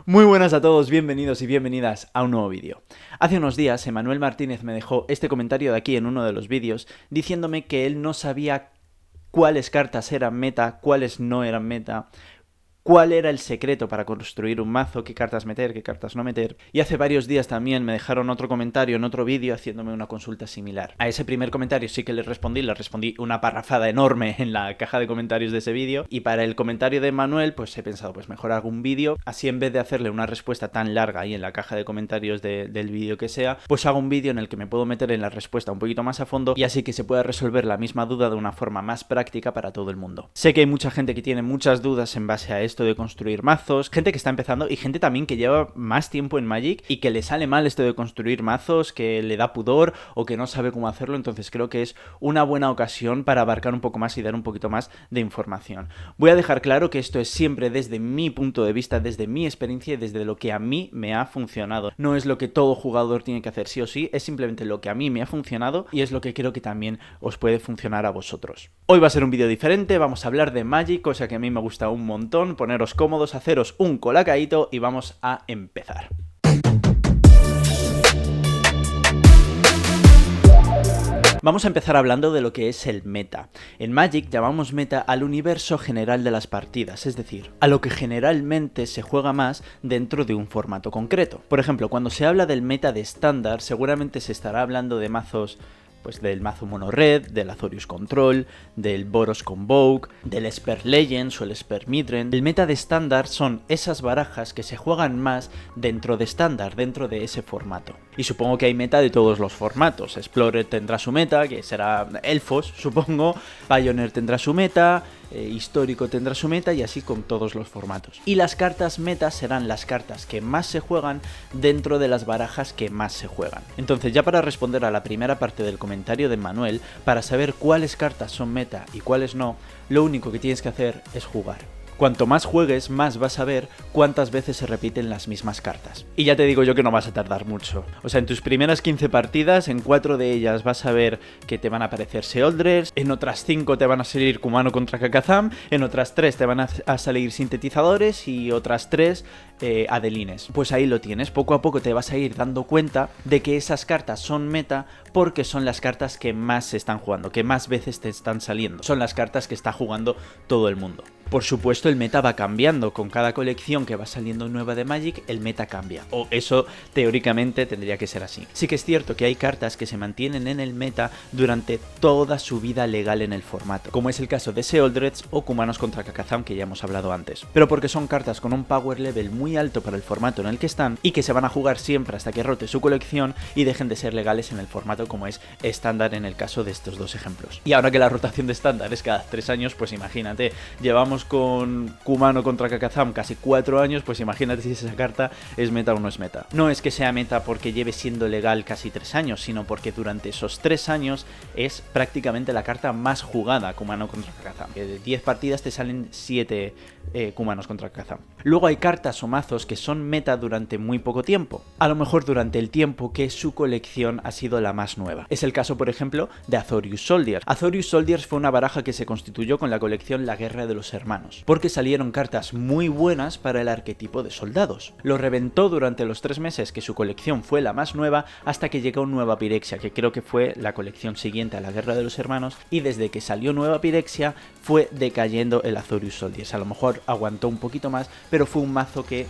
Muy buenas a todos, bienvenidos y bienvenidas a un nuevo vídeo. Hace unos días Emanuel Martínez me dejó este comentario de aquí en uno de los vídeos diciéndome que él no sabía cuáles cartas eran meta, cuáles no eran meta, cuál era el secreto para construir un mazo, qué cartas meter, qué cartas no meter. Y hace varios días también me dejaron otro comentario en otro vídeo haciéndome una consulta similar. A ese primer comentario sí que le respondí una parrafada enorme en la caja de comentarios de ese vídeo. Y para el comentario de Manuel, pues he pensado, pues mejor hago un vídeo. Así en vez de hacerle una respuesta tan larga ahí en la caja de comentarios del vídeo que sea, pues hago un vídeo en el que me puedo meter en la respuesta un poquito más a fondo y así que se pueda resolver la misma duda de una forma más práctica para todo el mundo. Sé que hay mucha gente que tiene muchas dudas en base a esto de construir mazos, gente que está empezando y gente también que lleva más tiempo en Magic y que le sale mal esto de construir mazos, que le da pudor o que no sabe cómo hacerlo. Entonces creo que es una buena ocasión para abarcar un poco más y dar un poquito más de información. Voy a dejar claro que esto es siempre desde mi punto de vista, desde mi experiencia y desde lo que a mí me ha funcionado. No es lo que todo jugador tiene que hacer sí o sí, es simplemente lo que a mí me ha funcionado y es lo que creo que también os puede funcionar a vosotros. Hoy va a ser un vídeo diferente, vamos a hablar de Magic, cosa que a mí me gusta un montón, poneros cómodos, haceros un colacadito y vamos a empezar. Vamos a empezar hablando de lo que es el meta. En Magic llamamos meta al universo general de las partidas, es decir, a lo que generalmente se juega más dentro de un formato concreto. Por ejemplo, cuando se habla del meta de estándar, seguramente se estará hablando de mazos, pues del mazo mono red, del Azorius Control, del Boros Convoke, del Esper Legends o el Esper Midrange. El meta de estándar son esas barajas que se juegan más dentro de estándar, dentro de ese formato. Y supongo que hay meta de todos los formatos. Explorer tendrá su meta, que será Elfos, supongo. Pioneer tendrá su meta, Histórico tendrá su meta y así con todos los formatos. Y las cartas meta serán las cartas que más se juegan dentro de las barajas que más se juegan. Entonces, ya para responder a la primera parte del comentario de Manuel, para saber cuáles cartas son meta y cuáles no, lo único que tienes que hacer es jugar. Cuanto más juegues, más vas a ver cuántas veces se repiten las mismas cartas. Y ya te digo yo que no vas a tardar mucho. O sea, en tus primeras 15 partidas, en 4 de ellas vas a ver que te van a aparecer Sheoldreds, en otras 5 te van a salir Kumano contra Kakazam, en otras 3 te van a salir Sintetizadores y otras 3 Adelines. Pues ahí lo tienes, poco a poco te vas a ir dando cuenta de que esas cartas son meta porque son las cartas que más se están jugando, que más veces te están saliendo. Son las cartas que está jugando todo el mundo. Por supuesto, el meta va cambiando. Con cada colección que va saliendo nueva de Magic, el meta cambia. O eso, teóricamente, tendría que ser así. Sí que es cierto que hay cartas que se mantienen en el meta durante toda su vida legal en el formato, como es el caso de Sheoldreds o Kumanos contra Kakazam, que ya hemos hablado antes. Pero porque son cartas con un power level muy alto para el formato en el que están y que se van a jugar siempre hasta que rote su colección y dejen de ser legales en el formato como es estándar en el caso de estos dos ejemplos. Y ahora que la rotación de estándar es cada 3 años, pues imagínate, llevamos con Kumano contra Kakazam casi 4 años, pues imagínate si esa carta es meta o no es meta. No es que sea meta porque lleve siendo legal casi 3 años, sino porque durante esos 3 años es prácticamente la carta más jugada, Kumano contra Kakazam. De 10 partidas te salen 7 Kumanos contra Kakazam. Luego hay cartas o mazos que son meta durante muy poco tiempo, a lo mejor durante el tiempo que su colección ha sido la más nueva. Es el caso, por ejemplo, de Azorius Soldiers. Azorius Soldiers fue una baraja que se constituyó con la colección La Guerra de los Hermanos, porque salieron cartas muy buenas para el arquetipo de soldados. Lo reventó durante los 3 meses que su colección fue la más nueva hasta que llegó Nueva Pirexia, que creo que fue la colección siguiente a la Guerra de los Hermanos, y desde que salió Nueva Pirexia fue decayendo el Azorius Soldiers. A lo mejor aguantó un poquito más, pero fue un mazo que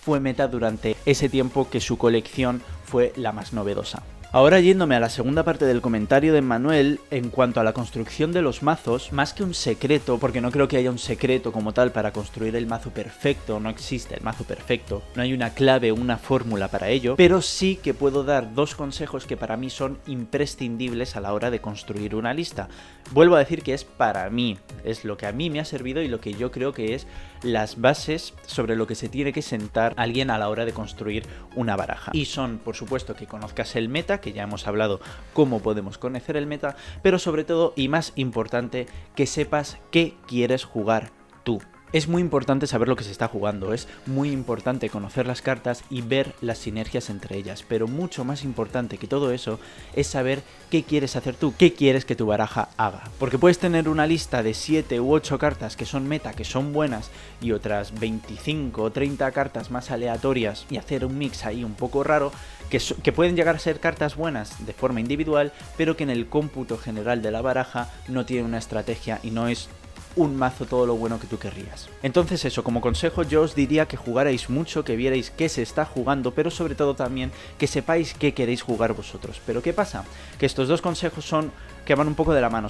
fue meta durante ese tiempo que su colección fue la más novedosa. Ahora yéndome a la segunda parte del comentario de Manuel, en cuanto a la construcción de los mazos, más que un secreto, porque no creo que haya un secreto como tal para construir el mazo perfecto, no existe el mazo perfecto, no hay una clave, una fórmula para ello, pero sí que puedo dar 2 consejos que para mí son imprescindibles a la hora de construir una lista. Vuelvo a decir que es para mí, es lo que a mí me ha servido y lo que yo creo que es las bases sobre lo que se tiene que sentar alguien a la hora de construir una baraja. Y son, por supuesto, que conozcas el meta, que ya hemos hablado cómo podemos conocer el meta, pero sobre todo y más importante, que sepas qué quieres jugar tú. Es muy importante saber lo que se está jugando, es muy importante conocer las cartas y ver las sinergias entre ellas, pero mucho más importante que todo eso es saber qué quieres hacer tú, qué quieres que tu baraja haga. Porque puedes tener una lista de 7 u 8 cartas que son meta, que son buenas, y otras 25 o 30 cartas más aleatorias y hacer un mix ahí un poco raro, que pueden llegar a ser cartas buenas de forma individual, pero que en el cómputo general de la baraja no tiene una estrategia y no es un mazo todo lo bueno que tú querrías. Entonces eso, como consejo yo os diría que jugarais mucho, que vierais qué se está jugando, pero sobre todo también que sepáis qué queréis jugar vosotros. Pero ¿qué pasa? Que estos dos consejos que van un poco de la mano,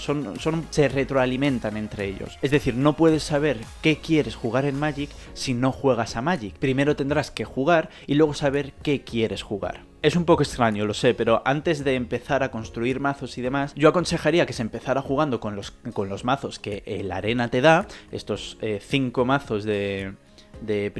se retroalimentan entre ellos. Es decir, no puedes saber qué quieres jugar en Magic si no juegas a Magic. Primero tendrás que jugar y luego saber qué quieres jugar. Es un poco extraño, lo sé, pero antes de empezar a construir mazos y demás, yo aconsejaría que se empezara jugando con los mazos que la arena te da, estos 5 mazos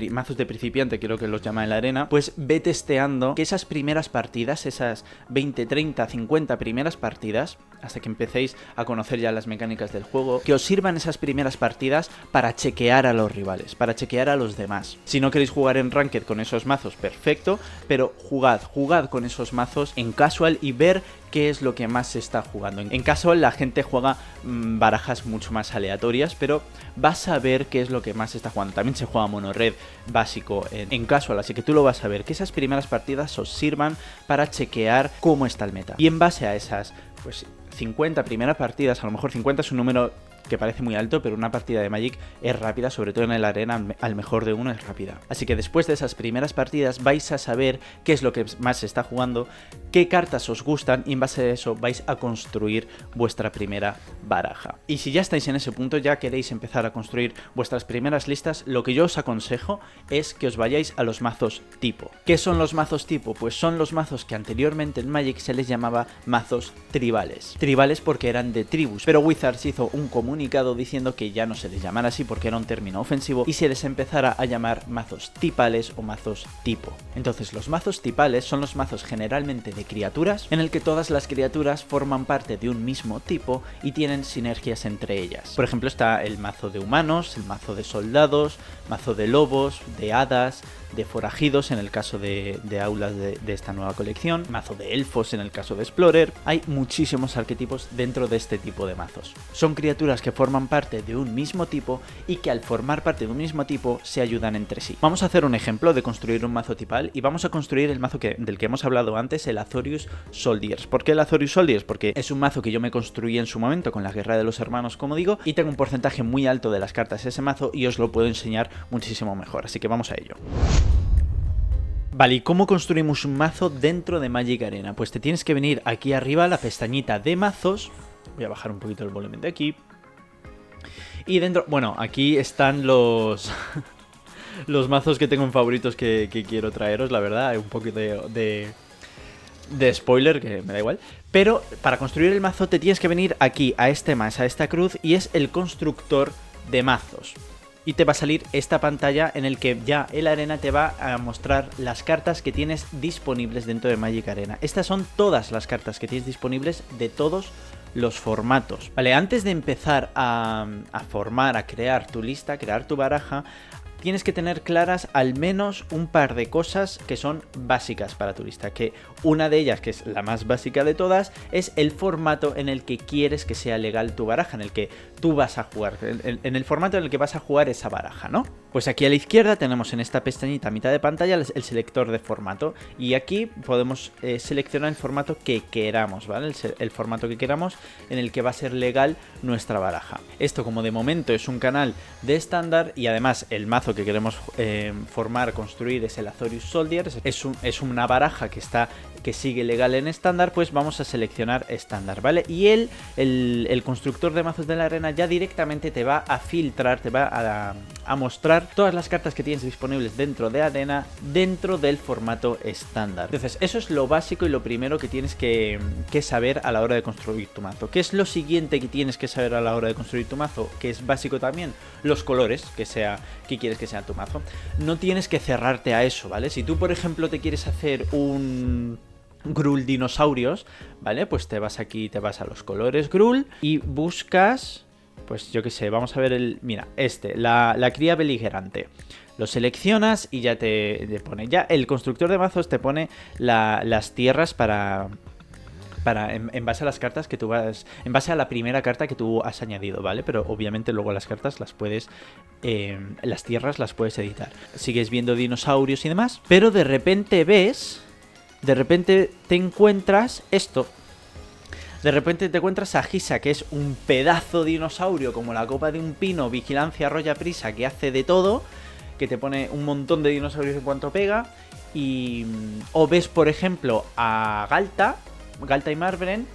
mazos de principiante, creo que los llama en la arena, pues ve testeando que esas primeras partidas, esas 20, 30, 50 primeras partidas, hasta que empecéis a conocer ya las mecánicas del juego, que os sirvan esas primeras partidas para chequear a los rivales, para chequear a los demás. Si no queréis jugar en Ranked con esos mazos, perfecto, pero jugad con esos mazos en casual y ver qué es lo que más se está jugando. En casual la gente juega barajas mucho más aleatorias, pero vas a ver qué es lo que más se está jugando. También se juega mono red básico en casual, así que tú lo vas a ver, que esas primeras partidas os sirvan para chequear cómo está el meta. Y en base a esas, pues 50 primeras partidas, a lo mejor 50 es un número que parece muy alto, pero una partida de Magic es rápida, sobre todo en la arena, al mejor de uno es rápida. Así que después de esas primeras partidas vais a saber qué es lo que más se está jugando, qué cartas os gustan, y en base a eso vais a construir vuestra primera baraja. Y si ya estáis en ese punto, ya queréis empezar a construir vuestras primeras listas, lo que yo os aconsejo es que os vayáis a los mazos tipo. ¿Qué son los mazos tipo? Pues son los mazos que anteriormente en Magic se les llamaba mazos tribales. Tribales porque eran de tribus, pero Wizards hizo un comunicado diciendo que ya no se les llamara así porque era un término ofensivo y se les empezara a llamar mazos tipales o mazos tipo. Entonces los mazos tipales son los mazos generalmente de criaturas en el que todas las criaturas forman parte de un mismo tipo y tienen sinergias entre ellas. Por ejemplo está el mazo de humanos, el mazo de soldados, mazo de lobos, de hadas, de forajidos en el caso de aulas de esta nueva colección, mazo de elfos en el caso de Explorer. Hay muchísimos arquetipos dentro de este tipo de mazos. Son criaturas que forman parte de un mismo tipo y que al formar parte de un mismo tipo se ayudan entre sí. Vamos a hacer un ejemplo de construir un mazo tipal y vamos a construir el mazo del que hemos hablado antes, el Azorius Soldiers. ¿Por qué el Azorius Soldiers? Porque es un mazo que yo me construí en su momento con la Guerra de los Hermanos, como digo, y tengo un porcentaje muy alto de las cartas de ese mazo y os lo puedo enseñar muchísimo mejor, así que vamos a ello. Vale, ¿y cómo construimos un mazo dentro de Magic Arena? Pues te tienes que venir aquí arriba a la pestañita de mazos. Voy a bajar un poquito el volumen de aquí. Y dentro, bueno, aquí están los mazos que tengo en favoritos que quiero traeros, la verdad. Hay un poquito de spoiler, que me da igual. Pero para construir el mazo te tienes que venir aquí, a este más, a esta cruz, y es el constructor de mazos. Y te va a salir esta pantalla en el que ya el Arena te va a mostrar las cartas que tienes disponibles dentro de Magic Arena. Estas son todas las cartas que tienes disponibles de todos los formatos. Vale, antes de empezar a formar, a crear tu lista, a crear tu baraja, tienes que tener claras al menos un par de cosas que son básicas para tu lista, que una de ellas, que es la más básica de todas, es el formato en el que quieres que sea legal tu baraja, en el que tú vas a jugar, en el formato en el que vas a jugar esa baraja, ¿no? Pues aquí a la izquierda tenemos en esta pestañita a mitad de pantalla el selector de formato, y aquí podemos seleccionar el formato que queramos, ¿vale? El formato que queramos en el que va a ser legal nuestra baraja. Esto, como de momento es un canal de estándar, y además el mazo que queremos formar, construir, es el Azorius Soldiers, es una baraja que sigue legal en estándar, pues vamos a seleccionar estándar, ¿vale? Y el constructor de mazos de la arena ya directamente te va a filtrar, te va a mostrar todas las cartas que tienes disponibles dentro de arena, dentro del formato estándar. Entonces eso es lo básico y lo primero que tienes que saber a la hora de construir tu mazo. ¿Qué es lo siguiente que tienes que saber a la hora de construir tu mazo? Que es básico también, los colores que quieres que sea tu mazo. No tienes que cerrarte a eso, ¿vale? Si tú, por ejemplo, te quieres hacer un Gruul Dinosaurios, ¿vale? Pues te vas aquí, te vas a los colores Gruul y buscas pues yo qué sé, vamos a ver mira, la cría beligerante. Lo seleccionas y ya te pone, ya el constructor de mazos te pone las tierras en base a las cartas que tú vas, en base a la primera carta que tú has añadido, ¿vale? Pero obviamente luego las cartas las puedes, las tierras las puedes editar. Sigues viendo dinosaurios y demás, pero de repente te encuentras esto. De repente te encuentras a Gisa, que es un pedazo de dinosaurio como la copa de un pino, vigilancia arrolla prisa, que hace de todo, que te pone un montón de dinosaurios en cuanto pega. O ves, por ejemplo, a Galta y Marbren,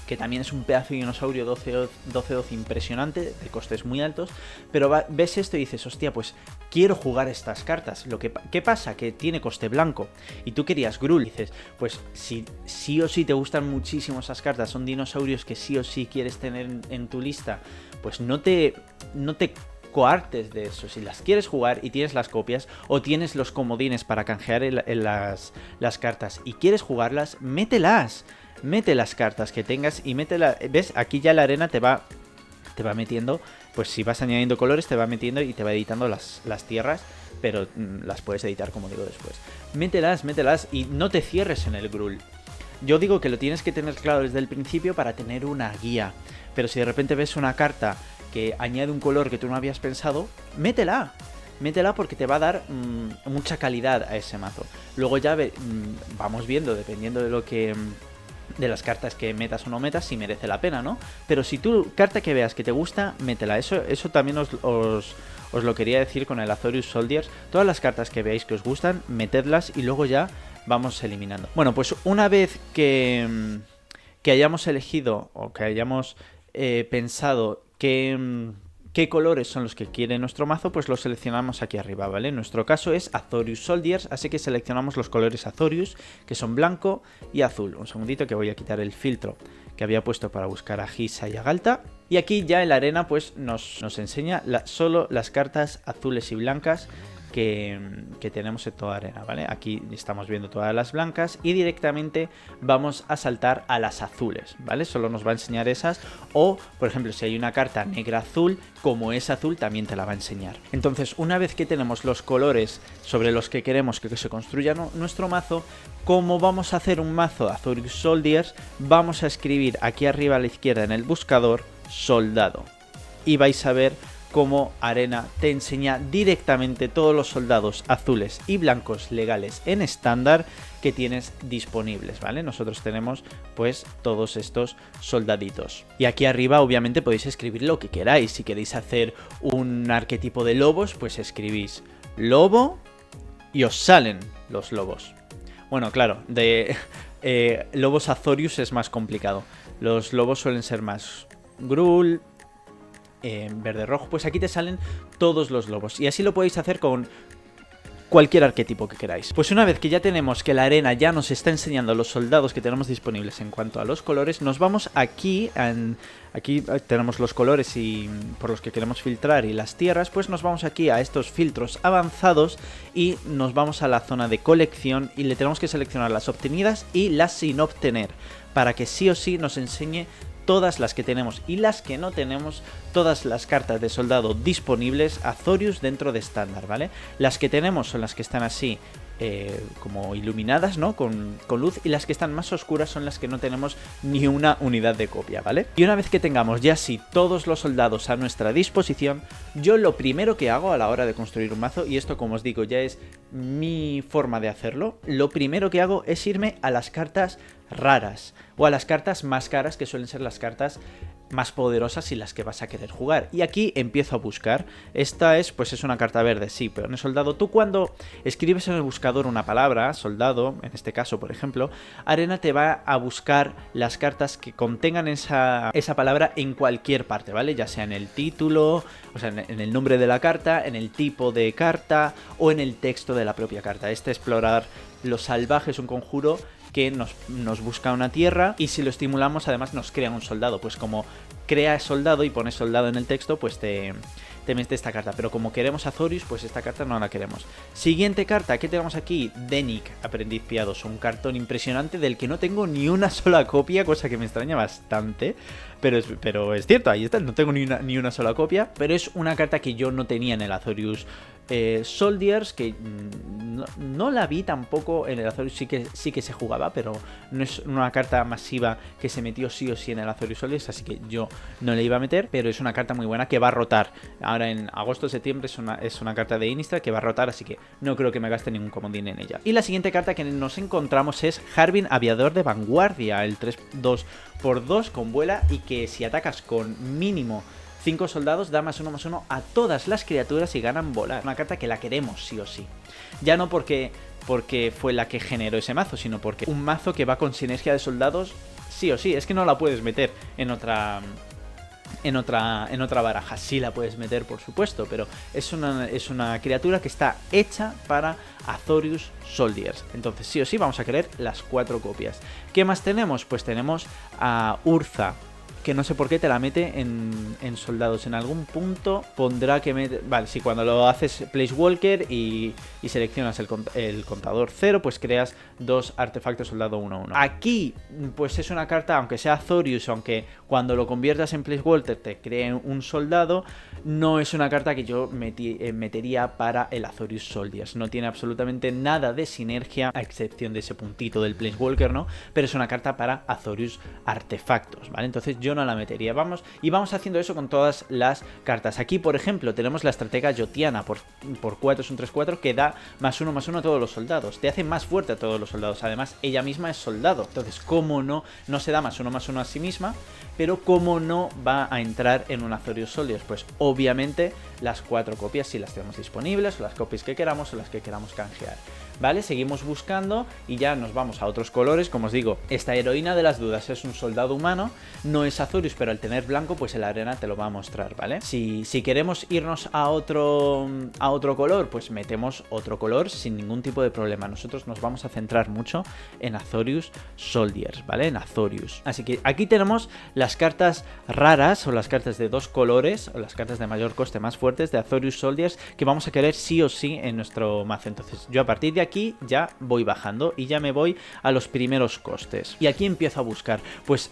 que también es un pedazo de dinosaurio 12-12 impresionante, de costes muy altos, pero ves esto y dices, hostia, pues quiero jugar estas cartas. ¿Qué pasa? Que tiene coste blanco, y tú querías Gruul, dices, pues si sí o sí te gustan muchísimo esas cartas, son dinosaurios que sí o sí quieres tener en tu lista, pues no te coartes de eso. Si las quieres jugar y tienes las copias o tienes los comodines para canjear las cartas y quieres jugarlas, mete las cartas que tengas y ves, aquí ya la arena te va metiendo, pues si vas añadiendo colores te va metiendo y te va editando las tierras, pero las puedes editar, como digo, después. Mételas y no te cierres en el Gruul. Yo digo que lo tienes que tener claro desde el principio para tener una guía, pero si de repente ves una carta que añade un color que tú no habías pensado, métela porque te va a dar mucha calidad a ese mazo. Luego ya vamos viendo, dependiendo de las cartas que metas o no metas, si merece la pena, ¿no? Pero si tú, carta que veas que te gusta, métela. Eso también os lo quería decir con el Azorius Soldiers. Todas las cartas que veáis que os gustan, metedlas y luego ya vamos eliminando. Bueno, pues una vez que hayamos elegido o que hayamos pensado qué colores son los que quiere nuestro mazo, pues los seleccionamos aquí arriba, ¿vale? En nuestro caso es Azorius Soldiers, así que seleccionamos los colores Azorius, que son blanco y azul. Un segundito que voy a quitar el filtro que había puesto para buscar a Gisa y a Galta. Y aquí ya en la arena pues nos enseña solo las cartas azules y blancas que tenemos en toda arena, ¿vale? Aquí estamos viendo todas las blancas y directamente vamos a saltar a las azules, ¿vale? Solo nos va a enseñar esas, o por ejemplo si hay una carta negra-azul, como es azul también te la va a enseñar. Entonces una vez que tenemos los colores sobre los que queremos que se construya nuestro mazo, como vamos a hacer un mazo Azorius Soldiers, vamos a escribir aquí arriba a la izquierda en el buscador soldado y vais a ver cómo Arena te enseña directamente todos los soldados azules y blancos legales en estándar que tienes disponibles, ¿vale? Nosotros tenemos pues todos estos soldaditos. Y aquí arriba obviamente podéis escribir lo que queráis. Si queréis hacer un arquetipo de lobos, pues escribís lobo y os salen los lobos. Bueno, claro, de lobos Azorius es más complicado. Los lobos suelen ser más Gruul, verde rojo, pues aquí te salen todos los lobos y así lo podéis hacer con cualquier arquetipo que queráis. Pues una vez que ya tenemos que la arena ya nos está enseñando los soldados que tenemos disponibles en cuanto a los colores, nos vamos aquí tenemos los colores y por los que queremos filtrar y las tierras, pues nos vamos aquí a estos filtros avanzados y nos vamos a la zona de colección y le tenemos que seleccionar las obtenidas y las sin obtener para que sí o sí nos enseñe todas las que tenemos y las que no tenemos, todas las cartas de soldado disponibles Azorius dentro de estándar, ¿vale? Las que tenemos son las que están así como iluminadas, ¿no? Con luz, y las que están más oscuras son las que no tenemos ni una unidad de copia, ¿vale? Y una vez que tengamos ya así todos los soldados a nuestra disposición, yo lo primero que hago a la hora de construir un mazo, y esto como os digo ya es mi forma de hacerlo, lo primero que hago es irme a las cartas raras o a las cartas más caras, que suelen ser las cartas más poderosas y las que vas a querer jugar. Y aquí empiezo a buscar. Esta es una carta verde, sí, pero en el soldado, tú cuando escribes en el buscador una palabra, soldado, en este caso por ejemplo, Arena te va a buscar las cartas que contengan esa palabra en cualquier parte, ¿vale? Ya sea en el título, o sea, en el nombre de la carta, en el tipo de carta o en el texto de la propia carta. Explorar los salvajes, un conjuro que nos busca una tierra, y si lo estimulamos además nos crea un soldado, pues como crea soldado y pones soldado en el texto, pues te mete esta carta. Pero como queremos Azorius, pues esta carta no la queremos. Siguiente carta, ¿qué tenemos aquí? Denick, aprendiz piadoso. Un cartón impresionante del que no tengo ni una sola copia, cosa que me extraña bastante. Pero es cierto, ahí está, no tengo ni una sola copia. Pero es una carta que yo no tenía en el Azorius Soldiers, que no la vi tampoco en el Azorius, sí que se jugaba, pero no es una carta masiva que se metió sí o sí en el Azorius Soldiers, así que yo no le iba a meter, pero es una carta muy buena que va a rotar. Ahora en agosto o septiembre es una carta de Innistrad que va a rotar, así que no creo que me gaste ningún comodín en ella. Y la siguiente carta que nos encontramos es Harbin, aviador de vanguardia, el 3/2x2 con vuela, y que si atacas con mínimo 5 soldados da +1/+1 a todas las criaturas y ganan volar. Una carta que la queremos sí o sí. Ya no porque fue la que generó ese mazo, sino porque un mazo que va con sinergia de soldados sí o sí. Es que no la puedes meter en otra baraja. Sí la puedes meter, por supuesto, pero es una criatura que está hecha para Azorius Soldiers. Entonces sí o sí vamos a querer las 4 copias. ¿Qué más tenemos? Pues tenemos a Urza, que no sé por qué te la mete en soldados. En algún punto pondrá que mete... Vale, si cuando lo haces Placewalker y seleccionas el contador 0, pues creas 2 artefactos soldado 1/1. Aquí, pues es una carta, aunque sea Azorius, aunque cuando lo conviertas en Placewalker te cree un soldado, no es una carta que yo metería para el Azorius Soldiers. No tiene absolutamente nada de sinergia, a excepción de ese puntito del Placewalker, ¿no? Pero es una carta para Azorius artefactos, ¿vale? Entonces yo no la metería. Vamos haciendo eso con todas las cartas. Aquí, por ejemplo, tenemos la estratega Jotiana por 4, es un 3/4 que da +1/+1 a todos los soldados. Te hace más fuerte a todos los soldados. Además, ella misma es soldado. Entonces, ¿cómo no se da +1/+1 a sí misma? Pero ¿cómo no va a entrar en un Azorius Soldiers? Pues obviamente las 4 copias si las tenemos disponibles, o las copias que queramos o las que queramos canjear. ¿Vale? Seguimos buscando y ya nos vamos a otros colores. Como os digo, esta heroína de las dudas es un soldado humano, no es Azorius, pero al tener blanco, pues en la arena te lo va a mostrar, ¿vale? Si queremos irnos a otro color, pues metemos otro color sin ningún tipo de problema. Nosotros nos vamos a centrar mucho en Azorius Soldiers, ¿vale? En Azorius. Así que aquí tenemos las cartas raras, o las cartas de 2 colores, o las cartas de mayor coste más fuertes de Azorius Soldiers, que vamos a querer sí o sí en nuestro mazo. Entonces yo a partir de aquí ya voy bajando y ya me voy a los primeros costes. Y aquí empiezo a buscar. Pues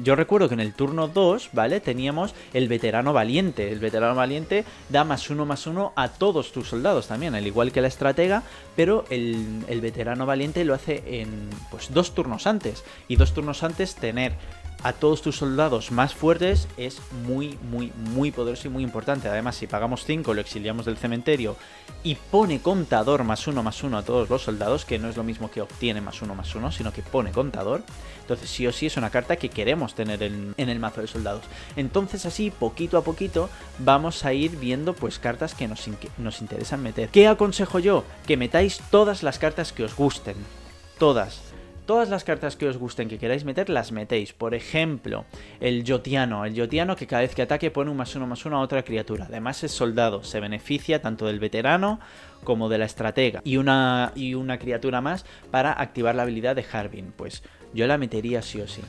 yo recuerdo que en el turno 2, ¿vale? Teníamos el veterano valiente. El veterano valiente da +1/+1 a todos tus soldados también, al igual que la estratega, pero el veterano valiente lo hace en pues 2 turnos antes. Y 2 turnos antes tener a todos tus soldados más fuertes es muy, muy, muy poderoso y muy importante. Además, si pagamos 5, lo exiliamos del cementerio y pone contador +1/+1 a todos los soldados, que no es lo mismo que obtiene +1/+1, sino que pone contador. Entonces sí o sí es una carta que queremos tener en el mazo de soldados. Entonces así, poquito a poquito, vamos a ir viendo pues cartas que nos interesan meter. ¿Qué aconsejo yo? Que metáis todas las cartas que os gusten. Todas las cartas que os gusten, que queráis meter, las metéis. Por ejemplo, el Jotiano que cada vez que ataque pone un +1/+1 a otra criatura. Además es soldado, se beneficia tanto del veterano como de la estratega. Y una criatura más para activar la habilidad de Harbin. Pues yo la metería sí o sí.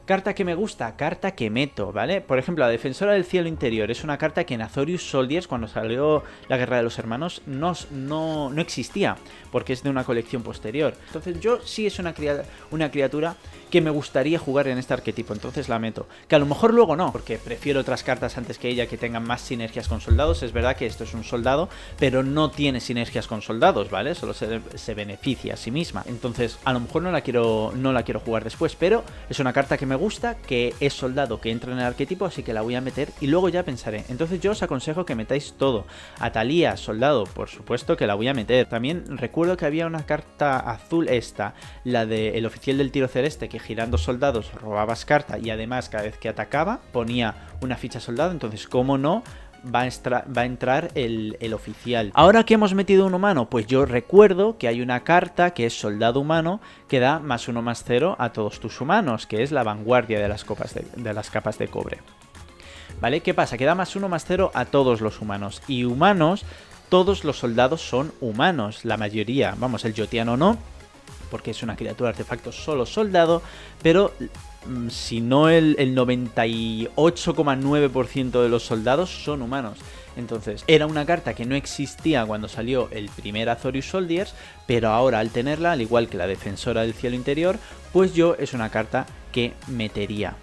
Carta que me gusta, carta que meto, ¿vale? Por ejemplo, la Defensora del Cielo Interior es una carta que en Azorius Soldiers, cuando salió la Guerra de los Hermanos, no existía, porque es de una colección posterior. Entonces yo sí es una criatura que me gustaría jugar en este arquetipo, entonces la meto. Que a lo mejor luego no, porque prefiero otras cartas antes que ella que tengan más sinergias con soldados. Es verdad que esto es un soldado, pero no tiene sinergias con soldados, ¿vale? Solo se beneficia a sí misma. Entonces a lo mejor no la quiero jugar después, pero es una carta que me gusta, que es soldado, que entra en el arquetipo, así que la voy a meter y luego ya pensaré. Entonces yo os aconsejo que metáis todo. A Talía, soldado, por supuesto que la voy a meter. También recuerdo que había una carta azul, la de el oficial del tiro celeste, que girando soldados robabas carta y además cada vez que atacaba ponía una ficha soldado. Entonces, ¿cómo no va a entrar el oficial? Ahora que hemos metido un humano, pues yo recuerdo que hay una carta que es soldado humano que da +1/+0 a todos tus humanos, que es la vanguardia de las capas de cobre. ¿Vale? ¿Qué pasa? Que da +1/+0 a todos los humanos. Y humanos, todos los soldados son humanos, la mayoría. Vamos, el Jotiano no, porque es una criatura artefacto solo soldado, pero si no el 98,9% de los soldados son humanos. Entonces, era una carta que no existía cuando salió el primer Azorius Soldiers, pero ahora al tenerla, al igual que la Defensora del Cielo Interior, pues yo es una carta que metería.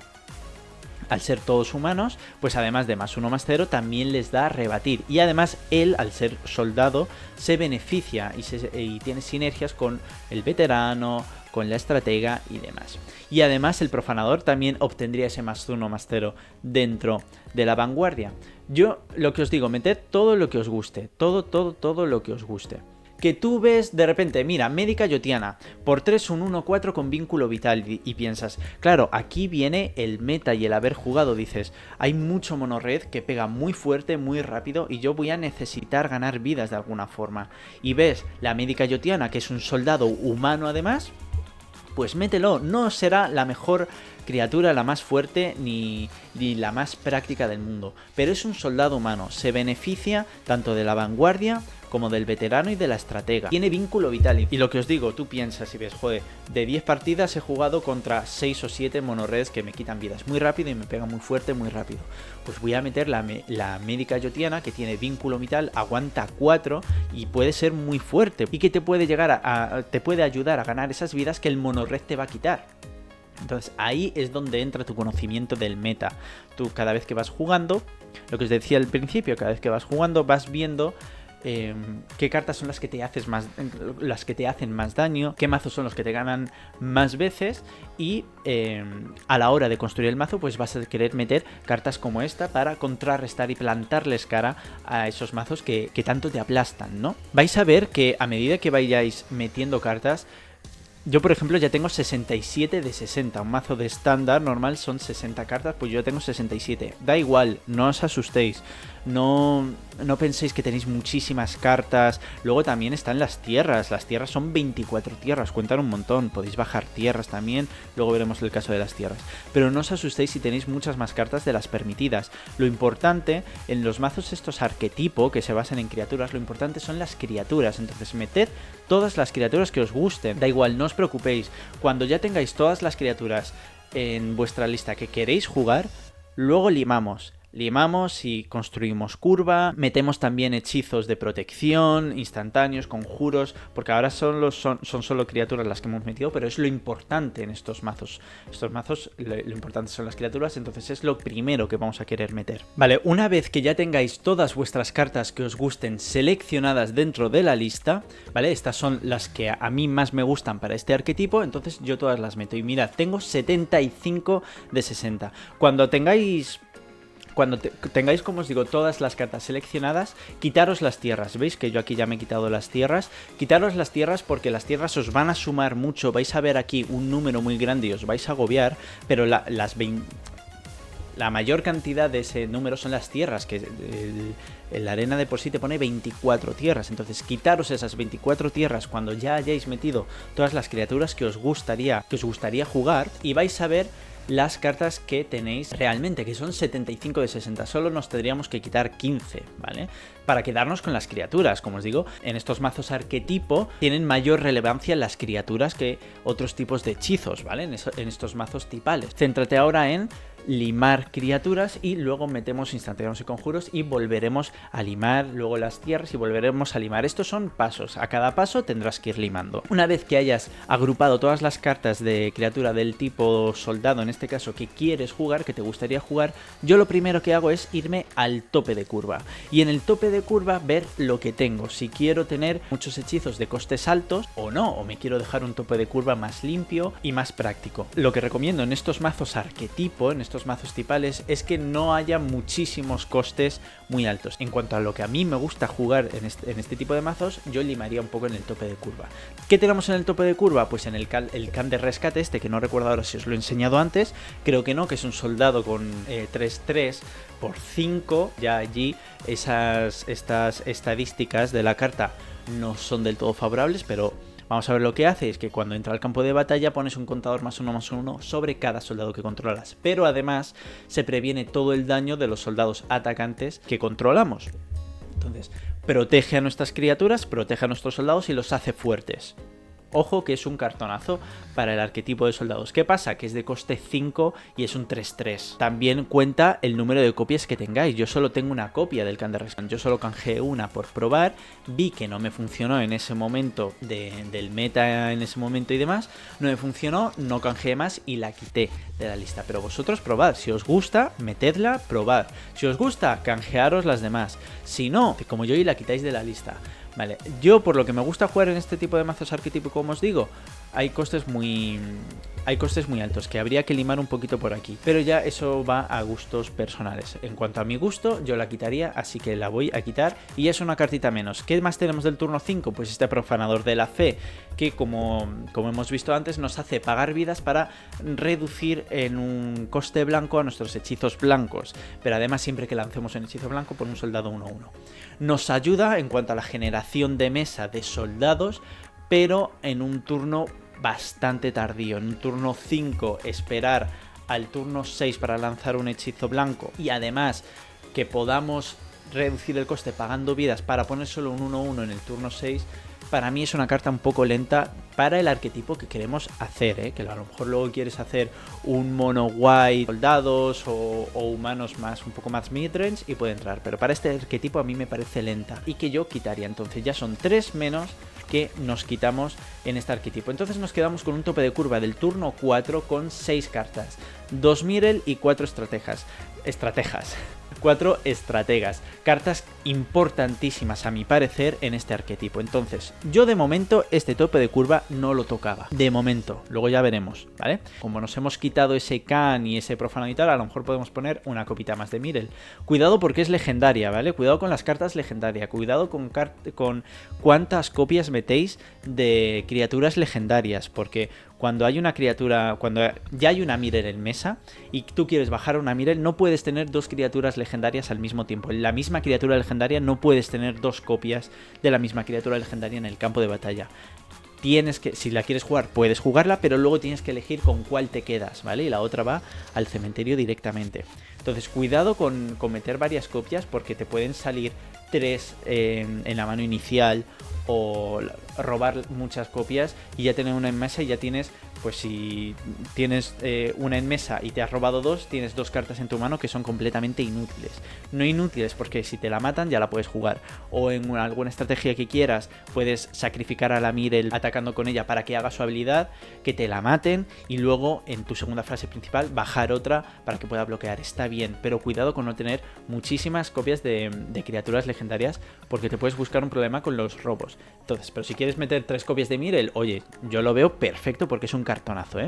Al ser todos humanos, pues además de +1/+0 también les da rebatir. Y además él, al ser soldado, se beneficia y tiene sinergias con el veterano, con la estratega y demás. Y además el profanador también obtendría ese +1/+0 dentro de la vanguardia. Yo lo que os digo, meted todo lo que os guste, todo lo que os guste. Que tú ves de repente, mira, Médica Yotiana, por 3 un 1/4 con vínculo vital y piensas, claro, aquí viene el meta y el haber jugado, dices, hay mucho monorred que pega muy fuerte, muy rápido y yo voy a necesitar ganar vidas de alguna forma. Y ves la Médica Yotiana, que es un soldado humano además, pues mételo, no será la mejor criatura, la más fuerte ni la más práctica del mundo, pero es un soldado humano, se beneficia tanto de la vanguardia como del veterano y de la estratega. Tiene vínculo vital. Y lo que os digo, tú piensas y ves, joder, de 10 partidas he jugado contra 6 o 7 monoreds que me quitan vidas muy rápido y me pegan muy fuerte, muy rápido. Pues voy a meter la Médica Yotiana, que tiene vínculo vital, aguanta 4 y puede ser muy fuerte. Y que te puede te puede ayudar a ganar esas vidas que el monorred te va a quitar. Entonces ahí es donde entra tu conocimiento del meta. Tú cada vez que vas jugando, lo que os decía al principio, cada vez que vas jugando vas viendo qué cartas son las que te hacen más daño, qué mazos son los que te ganan más veces y a la hora de construir el mazo pues vas a querer meter cartas como esta para contrarrestar y plantarles cara a esos mazos que tanto te aplastan, ¿no? Vais a ver que a medida que vayáis metiendo cartas, yo por ejemplo ya tengo 67 de 60, un mazo de estándar normal son 60 cartas, pues yo tengo 67, da igual, no os asustéis, no penséis que tenéis muchísimas cartas. Luego también están las tierras son 24 tierras, cuentan un montón, podéis bajar tierras también, luego veremos el caso de las tierras, pero no os asustéis si tenéis muchas más cartas de las permitidas. Lo importante en los mazos estos arquetipo que se basan en criaturas, lo importante son las criaturas, entonces meted todas las criaturas que os gusten, da igual, no os preocupéis, cuando ya tengáis todas las criaturas en vuestra lista que queréis jugar, luego limamos y construimos curva, metemos también hechizos de protección, instantáneos, conjuros, porque ahora son solo criaturas las que hemos metido, pero es lo importante en estos mazos. Estos mazos, lo importante son las criaturas, entonces es lo primero que vamos a querer meter. Vale, una vez que ya tengáis todas vuestras cartas que os gusten seleccionadas dentro de la lista, ¿vale? Estas son las que a mí más me gustan para este arquetipo, entonces yo todas las meto. Y mirad, tengo 75 de 60. Cuando tengáis, como os digo, todas las cartas seleccionadas, quitaros las tierras. ¿Veis que yo aquí ya me he quitado las tierras? Quitaros las tierras porque las tierras os van a sumar mucho. Vais a ver aquí un número muy grande y os vais a agobiar, pero la mayor cantidad de ese número son las tierras, que la arena de por sí te pone 24 tierras. Entonces quitaros esas 24 tierras cuando ya hayáis metido todas las criaturas que os gustaría jugar y vais a ver las cartas que tenéis realmente, que son 75 de 60, solo nos tendríamos que quitar 15, ¿vale? Para quedarnos con las criaturas, como os digo, en estos mazos arquetipo tienen mayor relevancia las criaturas que otros tipos de hechizos, ¿vale? En estos mazos tipales. Céntrate ahora en limar criaturas y luego metemos instantáneos y conjuros y volveremos a limar luego las tierras y volveremos a limar. Estos son pasos, a cada paso tendrás que ir limando. Una vez que hayas agrupado todas las cartas de criatura del tipo soldado, en este caso que quieres jugar, que te gustaría jugar, yo lo primero que hago es irme al tope de curva y en el tope de curva ver lo que tengo, si quiero tener muchos hechizos de costes altos o no, o me quiero dejar un tope de curva más limpio y más práctico. Lo que recomiendo en estos mazos arquetipo, en estos mazos tipales, es que no haya muchísimos costes muy altos. En cuanto a lo que a mí me gusta jugar en este tipo de mazos, yo limaría un poco en el tope de curva. ¿Qué tenemos en el tope de curva? Pues en el can de rescate este, que no recuerdo ahora si os lo he enseñado antes, creo que no, que es un soldado con 3/3 por 5, ya allí estas estadísticas de la carta no son del todo favorables, pero vamos a ver lo que hace, es que cuando entra al campo de batalla pones un contador +1/+1 sobre cada soldado que controlas, pero además se previene todo el daño de los soldados atacantes que controlamos. Entonces, protege a nuestras criaturas, protege a nuestros soldados y los hace fuertes. ojo que es un cartonazo para el arquetipo de soldados. ¿Qué pasa? Que es de coste 5 y es un 3-3. También cuenta el número de copias que tengáis. Yo solo tengo una copia del Can de Rescue. Yo solo canjeé una por probar, vi que no me funcionó en ese momento del meta en ese momento y demás, no me funcionó, no canjeé más y la quité de la lista. Pero vosotros probad, si os gusta, metedla, probad. Si os gusta, canjearos las demás. Si no, como yo, y la quitáis de la lista. Vale, yo por lo que me gusta jugar en este tipo de mazos arquetipo, como os digo, hay costes muy altos que habría que limar un poquito por aquí, pero ya eso va a gustos personales. En cuanto a mi gusto, yo la quitaría, así que la voy a quitar y es una cartita menos. ¿Qué más tenemos del turno 5? Pues este profanador de la fe, que como hemos visto antes, nos hace pagar vidas para reducir en un coste blanco a nuestros hechizos blancos, pero además siempre que lancemos un hechizo blanco por un soldado 1-1. Nos ayuda en cuanto a la generación de mesa de soldados, pero en un turno bastante tardío. En un turno 5 esperar al turno 6 para lanzar un hechizo blanco y además que podamos reducir el coste pagando vidas para poner solo un 1-1 en el turno 6, para mí es una carta un poco lenta para el arquetipo que queremos hacer, que a lo mejor luego quieres hacer un mono white, soldados o humanos más, un poco más midrange y puede entrar, pero para este arquetipo a mí me parece lenta y que yo quitaría. Entonces ya son 3 menos que nos quitamos en este arquetipo. Entonces nos quedamos con un tope de curva del turno 4 con 6 cartas, 2 Mirel y 4 estrategas. 4 estrategas, cartas importantísimas a mi parecer en este arquetipo. Entonces yo de momento este tope de curva no lo tocaba, de momento, luego ya veremos, ¿vale? Como nos hemos quitado ese Can y ese profano y tal, a lo mejor podemos poner una copita más de Mirel. Cuidado porque es legendaria, ¿vale? Cuidado con las cartas legendarias, cuidado con cuántas copias metéis de criaturas legendarias, porque cuando hay una criatura, cuando ya hay una Mirel en mesa y tú quieres bajar una Mirel, no puedes tener 2 criaturas legendarias al mismo tiempo. En la misma criatura legendaria no puedes tener 2 copias de la misma criatura legendaria en el campo de batalla. Tienes que, si la quieres jugar, puedes jugarla, pero luego tienes que elegir con cuál te quedas, ¿vale? Y la otra va al cementerio directamente. Entonces, cuidado con meter varias copias porque te pueden salir 3 en la mano inicial o robar muchas copias y ya tener una en mesa y ya tienes, pues si tienes una en mesa y te has robado 2, tienes 2 cartas en tu mano que son completamente inútiles. No inútiles porque si te la matan ya la puedes jugar, o en alguna estrategia que quieras puedes sacrificar a la Mirel atacando con ella para que haga su habilidad, que te la maten y luego en tu segunda fase principal bajar otra para que pueda bloquear. Está bien, pero cuidado con no tener muchísimas copias de criaturas legendarias porque te puedes buscar un problema con los robos. Entonces, pero si quieres meter 3 copias de Mirel, oye, yo lo veo perfecto porque es un cartonazo,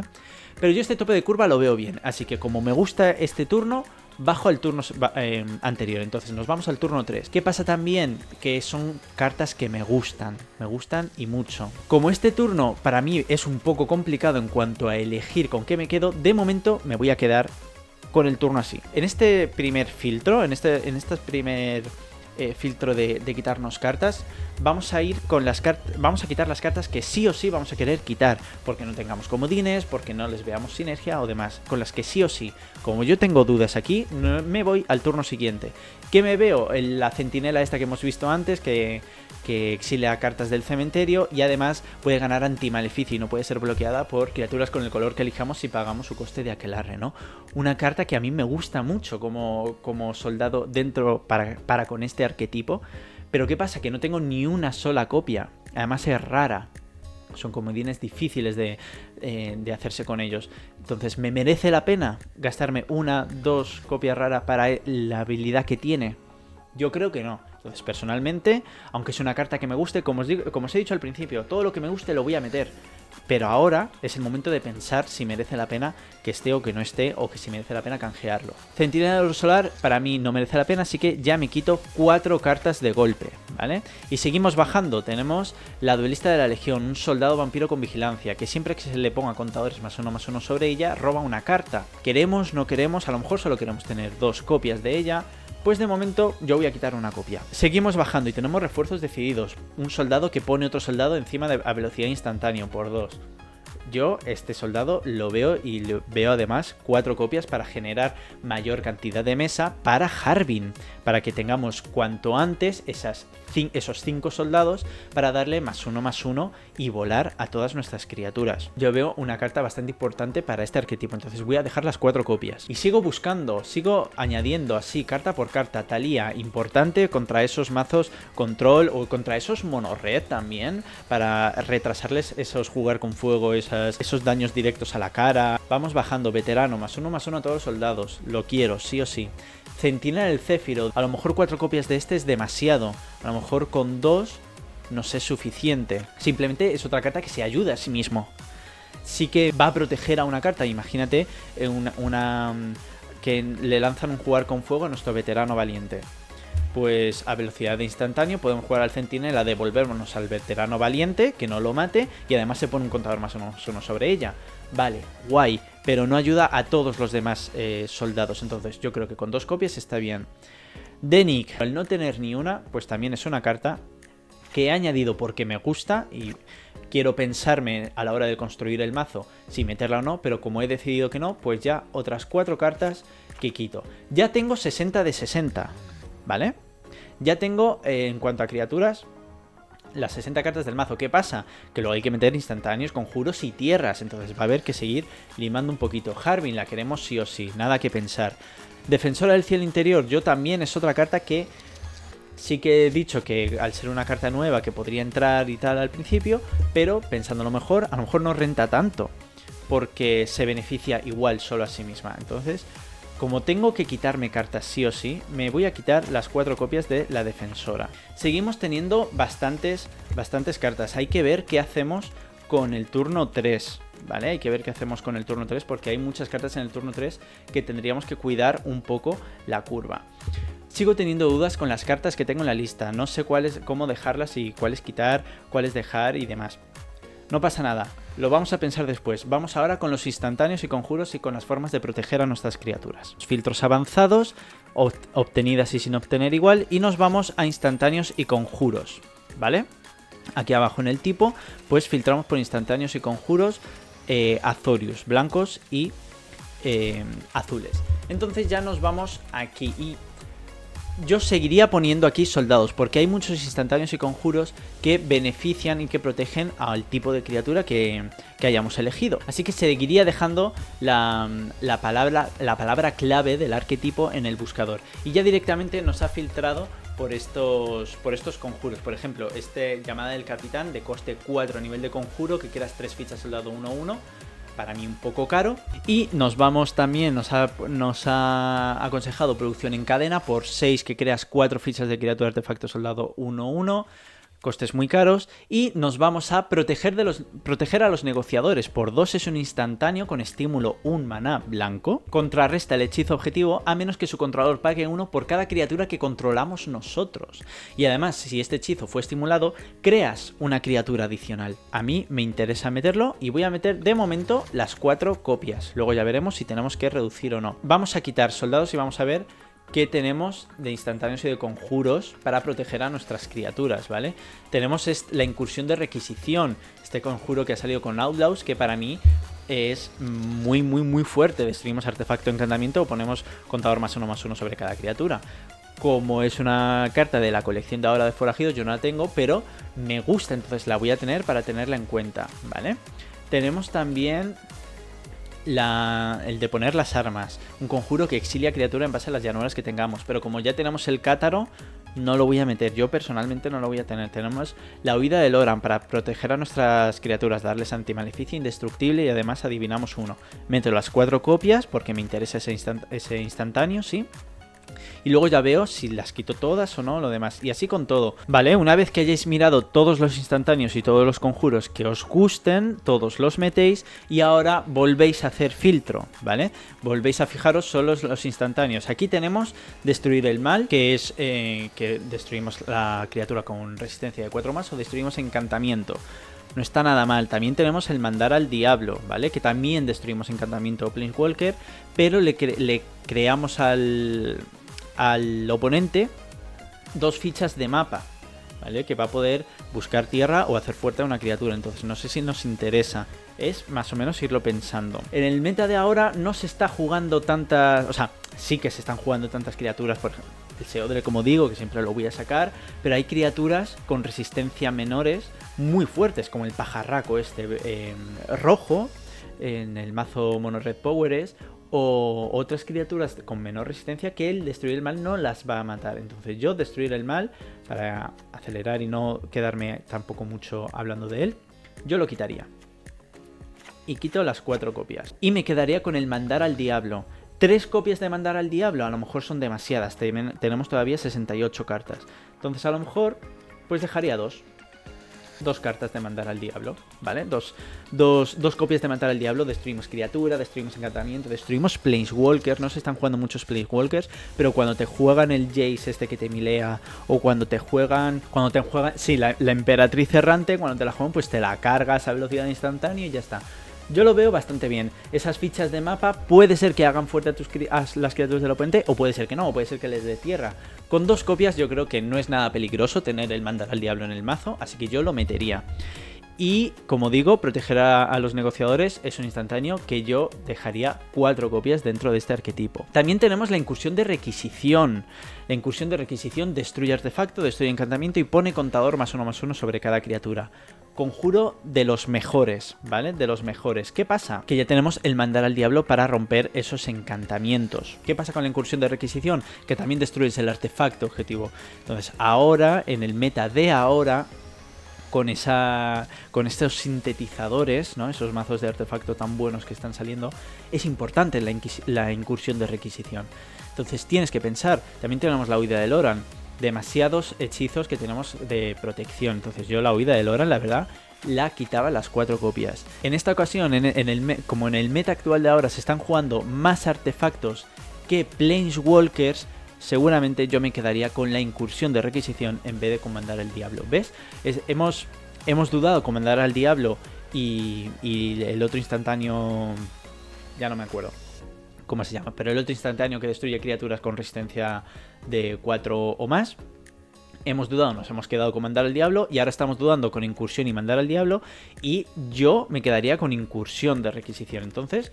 Pero yo este tope de curva lo veo bien, así que como me gusta este turno, bajo al turno anterior. Entonces nos vamos al turno 3. ¿Qué pasa también? Que son cartas que me gustan y mucho. Como este turno para mí es un poco complicado en cuanto a elegir con qué me quedo, de momento me voy a quedar con el turno así. En este primer filtro, en este primer filtro de quitarnos cartas, vamos a ir con las cartas, vamos a quitar las cartas que sí o sí vamos a querer quitar, porque no tengamos comodines, porque no les veamos sinergia o demás, con las que sí o sí. Como yo tengo dudas aquí, me voy al turno siguiente. ¿Qué me veo? La centinela esta que hemos visto antes, que exilia cartas del cementerio y además puede ganar antimaleficio y no puede ser bloqueada por criaturas con el color que elijamos si pagamos su coste de aquelarre, ¿no? Una carta que a mí me gusta mucho como soldado dentro para con este arquetipo, pero ¿qué pasa? Que no tengo ni una sola copia, además es rara. Son comodines difíciles de hacerse con ellos. Entonces, ¿me merece la pena gastarme 1-2 copias raras para la habilidad que tiene? Yo creo que no. Entonces, personalmente, aunque es una carta que me guste, como os he dicho al principio, todo lo que me guste lo voy a meter. Pero ahora es el momento de pensar si merece la pena que esté o que no esté, o que si merece la pena canjearlo. Centinela del Solar para mí no merece la pena, así que ya me quito 4 cartas de golpe, ¿vale? Y seguimos bajando. Tenemos la Duelista de la Legión, un soldado vampiro con vigilancia, que siempre que se le ponga contadores +1/+1 sobre ella, roba una carta. Queremos, no queremos, a lo mejor solo queremos tener 2 copias de ella. Pues de momento yo voy a quitar una copia. Seguimos bajando y tenemos refuerzos decididos. Un soldado que pone otro soldado encima a velocidad instantánea por 2. Yo este soldado lo veo y veo además 4 copias para generar mayor cantidad de mesa para Harbin, para que tengamos cuanto antes esos 5 soldados para darle +1/+1 y volar a todas nuestras criaturas. Yo veo una carta bastante importante para este arquetipo, entonces voy a dejar las 4 copias. Y sigo buscando, sigo añadiendo así carta por carta. Talía, importante contra esos mazos control o contra esos mono-red también, para retrasarles esos jugar con fuego, esos daños directos a la cara. Vamos bajando, veterano, +1/+1 a todos los soldados. Lo quiero, sí o sí. Centinela del Céfiro, a lo mejor 4 copias de este es demasiado. A lo mejor con 2 no sé, suficiente. Simplemente es otra carta que se ayuda a sí mismo. Sí que va a proteger a una carta. Imagínate que le lanzan un jugar con fuego a nuestro veterano valiente. Pues a velocidad de instantáneo podemos jugar al centinela, devolvernos al veterano valiente, que no lo mate, y además se pone un contador +1/+1 sobre ella. Vale, guay, pero no ayuda a todos los demás soldados, entonces yo creo que con 2 copias está bien. Denik, al no tener ni una, pues también es una carta que he añadido porque me gusta y quiero pensarme a la hora de construir el mazo si meterla o no, pero como he decidido que no, pues ya otras 4 cartas que quito. Ya tengo 60 de 60, ¿vale? Ya tengo, en cuanto a criaturas, las 60 cartas del mazo. ¿Qué pasa? Que luego hay que meter instantáneos, conjuros y tierras, entonces va a haber que seguir limando un poquito. Harbin la queremos sí o sí, nada que pensar. Defensora del cielo interior, yo también es otra carta que sí que he dicho que al ser una carta nueva que podría entrar y tal al principio, pero pensándolo mejor, a lo mejor no renta tanto, porque se beneficia igual solo a sí misma. Entonces, como tengo que quitarme cartas sí o sí, me voy a quitar las 4 copias de la defensora. Seguimos teniendo bastantes cartas. Hay que ver qué hacemos con el turno 3, ¿vale? Hay que ver qué hacemos con el turno 3 porque hay muchas cartas en el turno 3 que tendríamos que cuidar un poco la curva. Sigo teniendo dudas con las cartas que tengo en la lista. No sé cómo dejarlas y cuáles quitar, cuáles dejar y demás. No pasa nada, lo vamos a pensar después. Vamos ahora con los instantáneos y conjuros y con las formas de proteger a nuestras criaturas. Filtros avanzados, obtenidas y sin obtener igual, y nos vamos a instantáneos y conjuros, ¿vale? Aquí abajo en el tipo, pues filtramos por instantáneos y conjuros Azorius, blancos y azules. Entonces ya nos vamos aquí y yo seguiría poniendo aquí soldados, porque hay muchos instantáneos y conjuros que benefician y que protegen al tipo de criatura que hayamos elegido. Así que seguiría dejando la palabra clave del arquetipo en el buscador. Y ya directamente nos ha filtrado por estos conjuros. Por ejemplo, llamada del capitán de coste 4 nivel de conjuro, que quieras 3 fichas soldado 1/1. Para mí un poco caro. Y nos vamos también, nos ha aconsejado producción en cadena por 6 que creas 4 fichas de criatura artefacto soldado 1/1. Costes muy caros. Y nos vamos a proteger a los negociadores. Por 2 es un instantáneo con estímulo 1 maná blanco. Contrarresta el hechizo objetivo a menos que su controlador pague 1 por cada criatura que controlamos nosotros. Y además, si este hechizo fue estimulado, creas una criatura adicional. A mí me interesa meterlo y voy a meter de momento las 4 copias. Luego ya veremos si tenemos que reducir o no. Vamos a quitar soldados y vamos a ver qué tenemos de instantáneos y de conjuros para proteger a nuestras criaturas, ¿vale? Tenemos la incursión de requisición, este conjuro que ha salido con Outlaws, que para mí es muy fuerte. Destruimos artefacto, encantamiento o ponemos contador +1/+1 sobre cada criatura. Como es una carta de la colección de ahora de forajidos, yo no la tengo, pero me gusta, entonces la voy a tener para tenerla en cuenta, ¿vale? Tenemos también el de poner las armas, un conjuro que exilia criatura en base a las llanuras que tengamos, pero como ya tenemos el cátaro, no lo voy a meter, yo personalmente no lo voy a tener. Tenemos la huida del Oran para proteger a nuestras criaturas, darles antimaleficio indestructible y además adivinamos 1. Meto las 4 copias porque me interesa ese instantáneo, sí. Y luego ya veo si las quito todas o no, lo demás. Y así con todo, ¿vale? Una vez que hayáis mirado todos los instantáneos y todos los conjuros que os gusten, todos los metéis y ahora volvéis a hacer filtro, ¿vale? Volvéis a fijaros solo los instantáneos. Aquí tenemos destruir el mal, que es que destruimos la criatura con resistencia de 4+, o destruimos encantamiento. No está nada mal. También tenemos el mandar al diablo, ¿vale? Que también destruimos encantamiento o Planeswalker, pero le creamos al oponente 2 fichas de mapa. ¿vale? Que va a poder buscar tierra o hacer fuerte a una criatura. Entonces no sé si nos interesa. Es más o menos irlo pensando. En el meta de ahora no se está jugando tantas... O sea, sí que se están jugando tantas criaturas, por ejemplo, el Seodre, como digo, que siempre lo voy a sacar, pero hay criaturas con resistencia menores muy fuertes, como el pajarraco rojo, en el mazo Mono Red Powers, o otras criaturas con menor resistencia que el destruir el mal no las va a matar. Entonces yo destruir el mal, para acelerar y no quedarme tampoco mucho hablando de él, yo lo quitaría. Y quito las 4 copias. Y me quedaría con el mandar al diablo. 3 copias de mandar al diablo a lo mejor son demasiadas. Tenemos todavía 68 cartas. Entonces a lo mejor pues dejaría 2. 2 cartas de mandar al diablo, ¿vale? Dos copias de mandar al diablo. Destruimos criatura, destruimos encantamiento, destruimos planeswalkers. No se están jugando muchos planeswalkers, pero cuando te juegan el Jace este que te milea, o cuando te juegan, sí, la emperatriz errante, cuando te la juegan pues te la cargas a velocidad instantánea y ya está. Yo lo veo bastante bien. Esas fichas de mapa puede ser que hagan fuerte a las criaturas del oponente, o puede ser que no, o puede ser que les dé tierra. Con 2 copias yo creo que no es nada peligroso tener el mandar al diablo en el mazo, así que yo lo metería. Y, como digo, proteger a los negociadores es un instantáneo que yo dejaría 4 copias dentro de este arquetipo. También tenemos la incursión de requisición. La incursión de requisición destruye artefacto, destruye encantamiento y pone contador +1/+1 sobre cada criatura. Conjuro de los mejores, ¿vale? De los mejores. ¿Qué pasa? Que ya tenemos el mandar al diablo para romper esos encantamientos. ¿Qué pasa con la incursión de requisición? Que también destruyes el artefacto objetivo. Entonces, ahora, en el meta de ahora, con estos sintetizadores, ¿no? Esos mazos de artefacto tan buenos que están saliendo, es importante la incursión de requisición. Entonces tienes que pensar, también tenemos la huida de Loran, demasiados hechizos que tenemos de protección. Entonces yo la huida de Loran, la verdad, la quitaba las 4 copias. En esta ocasión, como en el meta actual de ahora se están jugando más artefactos que planeswalkers, seguramente yo me quedaría con la incursión de requisición en vez de con mandar al diablo. ¿Ves? Hemos dudado con mandar al diablo y el otro instantáneo, ya no me acuerdo cómo se llama, pero el otro instantáneo que destruye criaturas con resistencia de 4 o más. Hemos dudado, nos hemos quedado con mandar al diablo y ahora estamos dudando con incursión y mandar al diablo, y yo me quedaría con incursión de requisición. Entonces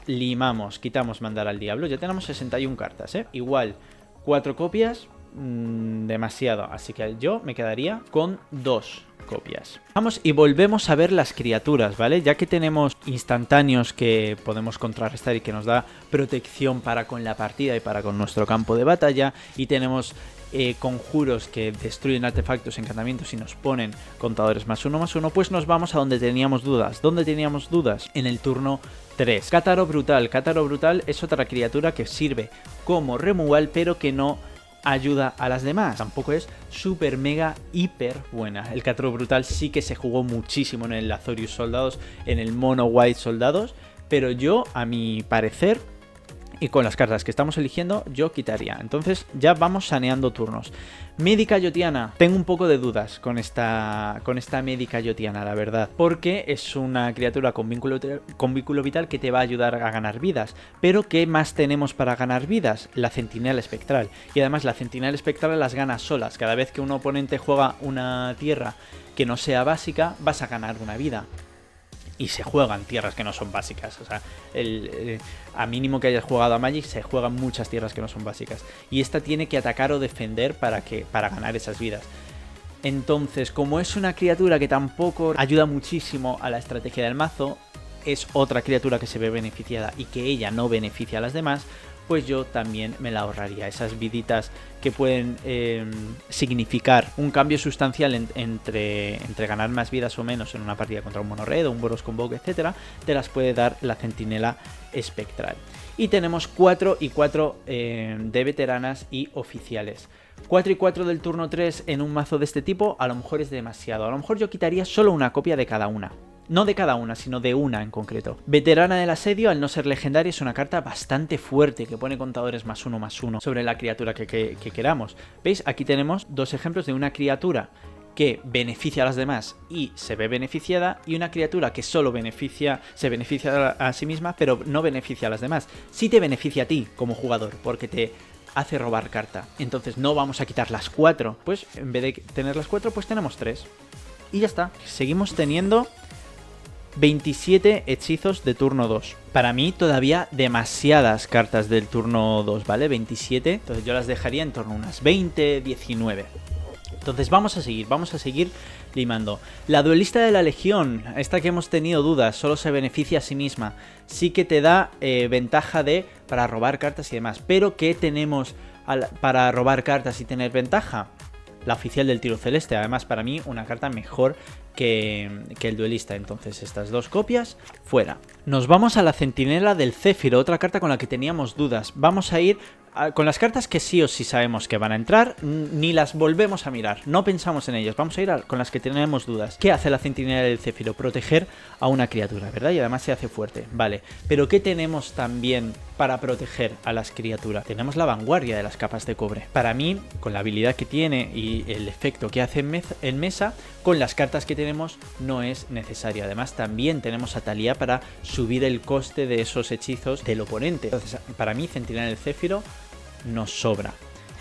limamos, quitamos mandar al diablo, ya tenemos 61 cartas, ¿eh? Igual 4 copias, demasiado, así que yo me quedaría con 2 copias. Vamos y volvemos a ver las criaturas, ¿vale? Ya que tenemos instantáneos que podemos contrarrestar y que nos da protección para con la partida y para con nuestro campo de batalla, y tenemos conjuros que destruyen artefactos, encantamientos y nos ponen contadores +1/+1, pues nos vamos a donde teníamos dudas. ¿Dónde teníamos dudas? En el turno 3. Cátaro Brutal. Cátaro Brutal es otra criatura que sirve como removal, pero que no ayuda a las demás. Tampoco es súper mega hiper buena. El Cátaro Brutal sí que se jugó muchísimo en el Azorius Soldados, en el Mono White Soldados, pero yo, a mi parecer, y con las cartas que estamos eligiendo, yo quitaría. Entonces ya vamos saneando turnos. Médica Yotiana. Tengo un poco de dudas con esta Médica Yotiana, la verdad. Porque es una criatura con vínculo vital que te va a ayudar a ganar vidas. Pero ¿qué más tenemos para ganar vidas? La Centinela Espectral. Y además la Centinela Espectral las ganas solas. Cada vez que un oponente juega una tierra que no sea básica, vas a ganar una vida. Y se juegan tierras que no son básicas. O sea, a mínimo que hayas jugado a Magic, se juegan muchas tierras que no son básicas. Y esta tiene que atacar o defender para ganar esas vidas. Entonces, como es una criatura que tampoco ayuda muchísimo a la estrategia del mazo, es otra criatura que se ve beneficiada y que ella no beneficia a las demás, pues yo también me la ahorraría. Esas viditas que pueden significar un cambio sustancial entre ganar más vidas o menos en una partida contra un mono red o un Boros Convoke, etcétera, te las puede dar la Centinela Espectral. Y tenemos 4 y 4 de veteranas y oficiales. 4 y 4 del turno 3 en un mazo de este tipo a lo mejor es demasiado. A lo mejor yo quitaría solo una copia de cada una. No de cada una, sino de una en concreto. Veterana del Asedio, al no ser legendaria, es una carta bastante fuerte que pone contadores +1/+1 sobre la criatura que queramos. ¿Veis? Aquí tenemos 2 ejemplos de una criatura que beneficia a las demás y se ve beneficiada, y una criatura que solo se beneficia a sí misma, pero no beneficia a las demás. Sí te beneficia a ti como jugador, porque te hace robar carta. Entonces no vamos a quitar las 4. Pues en vez de tener las 4, pues tenemos 3. Y ya está. Seguimos teniendo 27 hechizos de turno 2. Para mí todavía demasiadas cartas del turno 2, ¿vale? 27. Entonces yo las dejaría en torno a unas 20, 19. Entonces vamos a seguir limando. La duelista de la legión, esta que hemos tenido dudas, solo se beneficia a sí misma. Sí que te da ventaja para robar cartas y demás. Pero ¿qué tenemos para robar cartas y tener ventaja? La oficial del tiro celeste. Además, para mí, una carta mejor que el duelista. Entonces, estas 2 copias, fuera. Nos vamos a la centinela del Céfiro, otra carta con la que teníamos dudas. Vamos a ir con las cartas que sí o sí sabemos que van a entrar, ni las volvemos a mirar, no pensamos en ellas, vamos a ir con las que tenemos dudas. ¿Qué hace la centinela del Céfiro? Proteger a una criatura, ¿verdad? Y además se hace fuerte, vale. Pero ¿qué tenemos también para proteger a las criaturas? Tenemos la vanguardia de las capas de cobre. Para mí, con la habilidad que tiene y el efecto que hace en mesa, con las cartas que tenemos no es necesario. Además, también tenemos a Thalía para subir el coste de esos hechizos del oponente. Entonces, para mí, centinela del Céfiro nos sobra.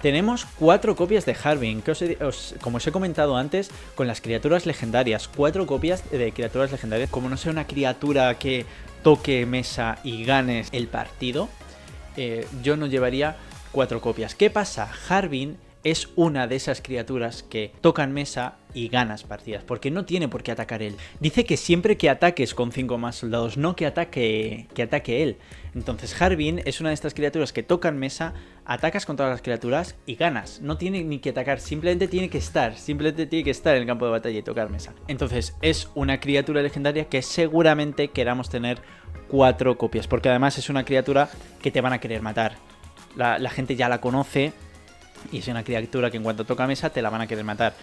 Tenemos 4 copias de Harbin, que como os he comentado antes, con las criaturas legendarias. 4 copias de criaturas legendarias. Como no sea una criatura que toque mesa y ganes el partido, yo no llevaría 4 copias. ¿Qué pasa? Harbin es una de esas criaturas que tocan mesa y ganas partidas, porque no tiene por qué atacar él. Dice que siempre que ataques con 5 más soldados, no que ataque él. Entonces Harbin es una de estas criaturas que tocan mesa, atacas con todas las criaturas y ganas. No tiene ni que atacar, simplemente tiene que estar en el campo de batalla y tocar mesa. Entonces es una criatura legendaria que seguramente queramos tener 4 copias, porque además es una criatura que te van a querer matar. La gente ya la conoce. Y es una criatura que en cuanto toca mesa te la van a querer matar.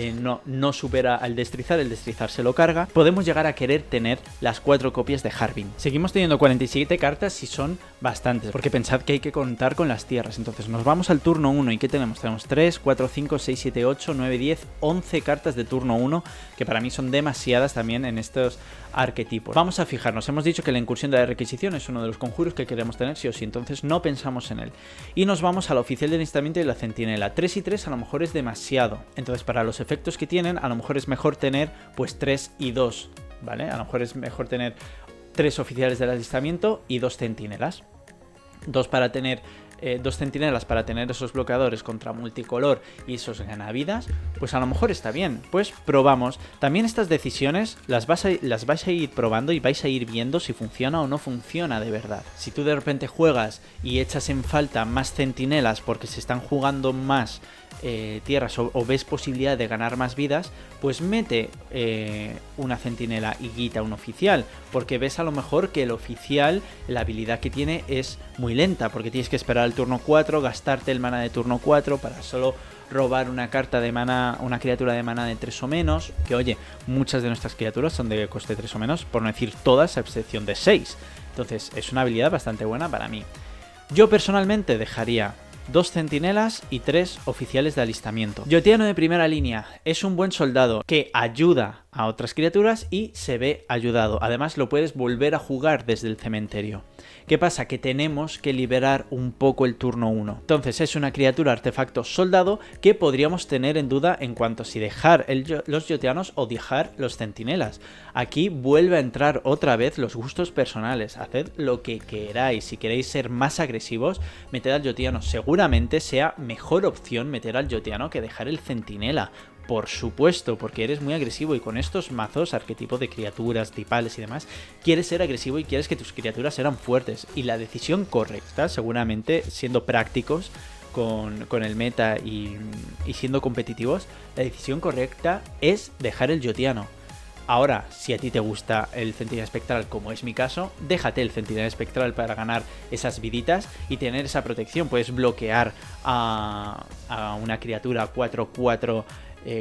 No supera al destrizar, el destrizar se lo carga. Podemos llegar a querer tener las 4 copias de Harbin. Seguimos teniendo 47 cartas y son bastantes, porque pensad que hay que contar con las tierras. Entonces nos vamos al turno 1 y ¿qué tenemos? Tenemos 3, 4, 5, 6, 7, 8, 9, 10, 11 cartas de turno 1, que para mí son demasiadas también en estos arquetipos. Vamos a fijarnos, hemos dicho que la incursión de la requisición es uno de los conjuros que queremos tener sí o sí, entonces no pensamos en él. Y nos vamos al oficial del instante y la centinela. 3 y 3 a lo mejor es demasiado, entonces para los efectos que tienen a lo mejor es mejor tener pues 3 y 2, ¿vale? A lo mejor es mejor tener 3 oficiales del alistamiento y 2 centinelas. 2 centinelas para tener esos bloqueadores contra multicolor y esos ganavidas, pues a lo mejor está bien. Pues probamos. También estas decisiones las vais a ir probando y vais a ir viendo si funciona o no funciona de verdad. Si tú de repente juegas y echas en falta más centinelas porque se están jugando más tierras o ves posibilidad de ganar más vidas, pues mete una centinela y quita un oficial, porque ves a lo mejor que el oficial, la habilidad que tiene es muy lenta, porque tienes que esperar al turno 4, gastarte el mana de turno 4 para solo robar una carta de mana, una criatura de mana de 3 o menos, que oye, muchas de nuestras criaturas son de coste 3 o menos, por no decir todas, a excepción de 6. Entonces es una habilidad bastante buena para mí. Yo personalmente dejaría 2 centinelas y 3 oficiales de alistamiento. Yotiano de primera línea es un buen soldado que ayuda a otras criaturas y se ve ayudado. Además lo puedes volver a jugar desde el cementerio. ¿Qué pasa? Que tenemos que liberar un poco el turno 1. Entonces es una criatura artefacto soldado que podríamos tener en duda en cuanto a si dejar los yotianos o dejar los centinelas. Aquí vuelve a entrar otra vez los gustos personales. Haced lo que queráis. Si queréis ser más agresivos, meted al yotiano. Seguramente sea mejor opción meter al yotiano que dejar el centinela. Por supuesto, porque eres muy agresivo y con estos mazos, arquetipo de criaturas, tipales y demás, quieres ser agresivo y quieres que tus criaturas sean fuertes. Y la decisión correcta, seguramente, siendo prácticos con el meta y siendo competitivos, la decisión correcta es dejar el yotiano. Ahora, si a ti te gusta el centinela espectral, como es mi caso, déjate el centinela espectral para ganar esas viditas y tener esa protección. Puedes bloquear a una criatura 4-4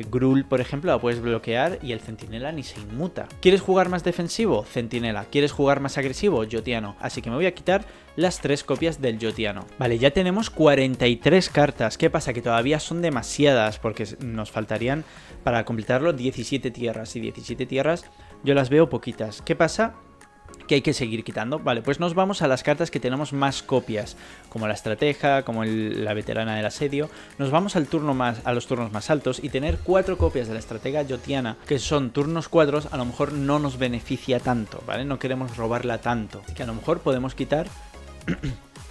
Gruul, por ejemplo, la puedes bloquear y el centinela ni se inmuta. ¿Quieres jugar más defensivo? Centinela. ¿Quieres jugar más agresivo? Yotiano. Así que me voy a quitar las 3 copias del yotiano. Vale, ya tenemos 43 cartas. ¿Qué pasa? Que todavía son demasiadas porque nos faltarían para completarlo 17 tierras. Y 17 tierras yo las veo poquitas. ¿Qué pasa? que hay que seguir quitando. Vale, pues nos vamos a las cartas que tenemos más copias, como la estratega, como la veterana del asedio. Nos vamos a los turnos más altos, y tener 4 copias de la estratega Yotiana, que son turnos 4, a lo mejor no nos beneficia tanto, ¿vale? No queremos robarla tanto, así que a lo mejor podemos quitar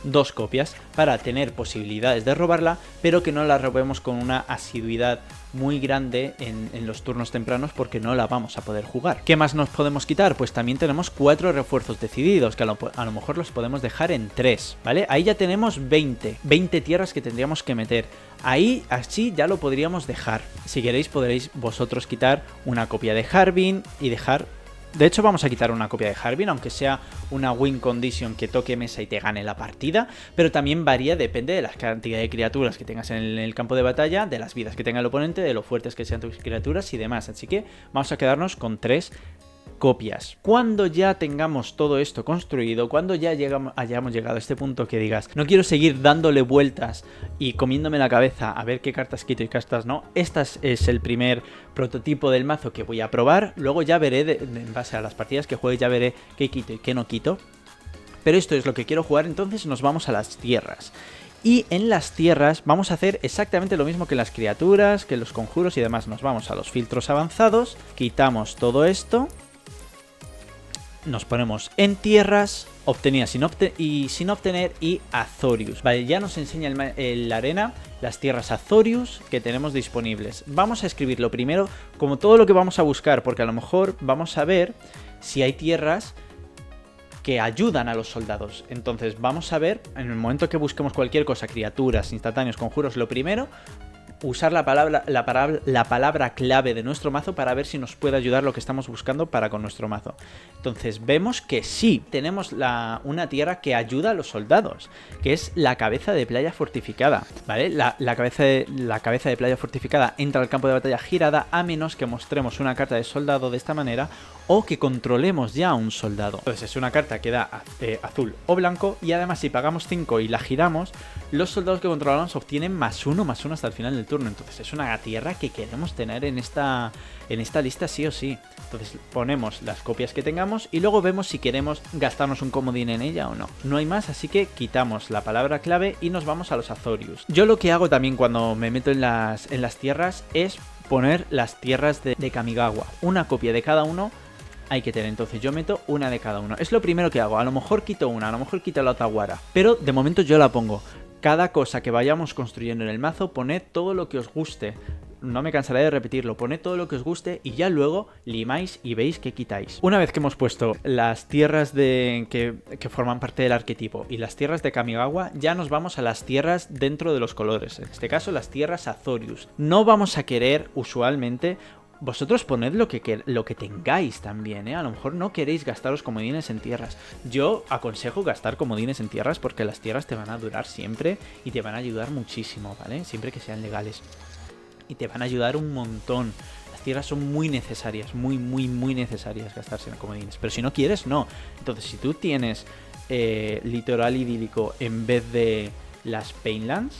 2 copias para tener posibilidades de robarla, pero que no la robemos con una asiduidad muy grande en los turnos tempranos, porque no la vamos a poder jugar. ¿Qué más nos podemos quitar? Pues también tenemos 4 refuerzos decididos, que a lo mejor los podemos dejar en 3, ¿vale? Ahí ya tenemos 20 tierras que tendríamos que meter. Ahí, así ya lo podríamos dejar. Si queréis, podréis vosotros quitar una copia de Harbin y dejar... De hecho, vamos a quitar una copia de Harbin, aunque sea una win condition que toque mesa y te gane la partida, pero también varía, depende de la cantidad de criaturas que tengas en el campo de batalla, de las vidas que tenga el oponente, de lo fuertes que sean tus criaturas y demás. Así que vamos a quedarnos con 3 copias. Cuando ya tengamos todo esto construido, cuando ya hayamos llegado a este punto que digas, no quiero seguir dándole vueltas y comiéndome la cabeza a ver qué cartas quito y qué cartas no, este es el primer prototipo del mazo que voy a probar. Luego ya veré, en base a las partidas que juegue, ya veré qué quito y qué no quito. Pero esto es lo que quiero jugar, entonces nos vamos a las tierras. Y en las tierras vamos a hacer exactamente lo mismo que en las criaturas, que en los conjuros y demás. Nos vamos a los filtros avanzados, quitamos todo esto, nos ponemos en tierras, obtenidas sin obtener y Azorius. Vale, ya nos enseña la arena las tierras Azorius que tenemos disponibles. Vamos a escribirlo primero como todo lo que vamos a buscar, porque a lo mejor vamos a ver si hay tierras que ayudan a los soldados. Entonces vamos a ver, en el momento que busquemos cualquier cosa, criaturas, instantáneos, conjuros, lo primero, usar la palabra clave de nuestro mazo para ver si nos puede ayudar lo que estamos buscando para con nuestro mazo. Entonces vemos que sí, tenemos una tierra que ayuda a los soldados, que es la cabeza de playa fortificada, ¿vale? La cabeza de playa fortificada entra al campo de batalla girada, a menos que mostremos una carta de soldado de esta manera o que controlemos ya a un soldado. Entonces es una carta que da azul o blanco, y además si pagamos 5 y la giramos, los soldados que controlamos obtienen +1/+1 hasta el final del turno. Entonces es una tierra que queremos tener en esta lista sí o sí. Entonces ponemos las copias que tengamos y luego vemos si queremos gastarnos un comodín en ella o no. No hay más, así que quitamos la palabra clave y nos vamos a los Azorius. Yo lo que hago también cuando me meto en las tierras es poner las tierras de Kamigawa. Una copia de cada uno hay que tener, entonces yo meto una de cada uno. Es lo primero que hago, a lo mejor quito una, a lo mejor quito la Otawara, pero de momento yo la pongo. Cada cosa que vayamos construyendo en el mazo, poned todo lo que os guste. No me cansaré de repetirlo, poned todo lo que os guste y ya luego limáis y veis qué quitáis. Una vez que hemos puesto las tierras que forman parte del arquetipo y las tierras de Kamigawa, ya nos vamos a las tierras dentro de los colores. En este caso, las tierras Azorius. No vamos a querer, usualmente... Vosotros poned lo que tengáis también, ¿eh? A lo mejor no queréis gastaros comodines en tierras. Yo aconsejo gastar comodines en tierras porque las tierras te van a durar siempre y te van a ayudar muchísimo, ¿vale? Siempre que sean legales. Y te van a ayudar un montón. Las tierras son muy necesarias, muy necesarias gastarse en comodines. Pero si no quieres, no. Entonces, si tú tienes litoral idílico en vez de las Painlands,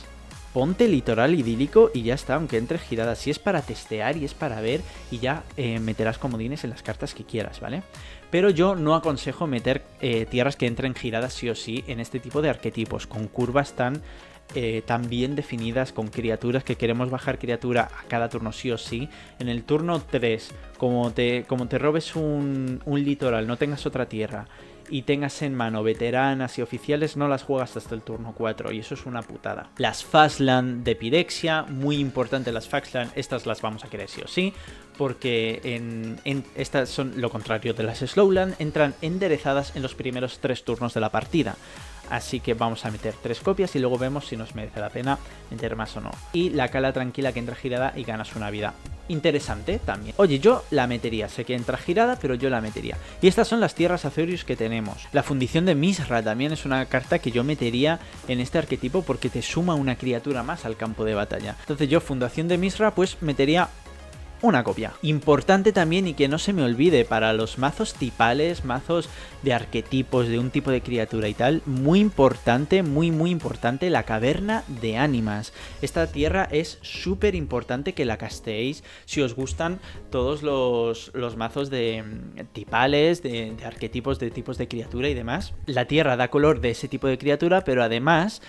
ponte litoral idílico y ya está, aunque entre girada. Si es para testear y es para ver, y ya meterás comodines en las cartas que quieras, ¿vale? Pero yo no aconsejo meter tierras que entren giradas sí o sí en este tipo de arquetipos, con curvas tan bien definidas, con criaturas que queremos bajar criatura a cada turno sí o sí. En el turno 3, como te robes un litoral, no tengas otra tierra y tengas en mano veteranas y oficiales, no las juegas hasta el turno 4, y eso es una putada. Las Fastland de Pirexia, muy importante las Fastland, estas las vamos a querer sí o sí, porque estas son lo contrario de las Slowland, entran enderezadas en los primeros 3 turnos de la partida. Así que vamos a meter 3 copias y luego vemos si nos merece la pena meter más o no. Y la Cala Tranquila, que entra girada y ganas una vida. Interesante también. Oye, yo la metería. Sé que entra girada, pero yo la metería. Y estas son las tierras Azorius que tenemos. La Fundición de Mizra también es una carta que yo metería en este arquetipo porque te suma una criatura más al campo de batalla. Entonces yo, Fundación de Mizra, pues metería una copia. Importante también y que no se me olvide para los mazos tipales, mazos de arquetipos de un tipo de criatura y tal, muy importante, muy importante, la caverna de ánimas. Esta tierra es súper importante que la casteéis si os gustan todos los mazos de tipales, de arquetipos de tipos de criatura y demás. La tierra da color de ese tipo de criatura, pero además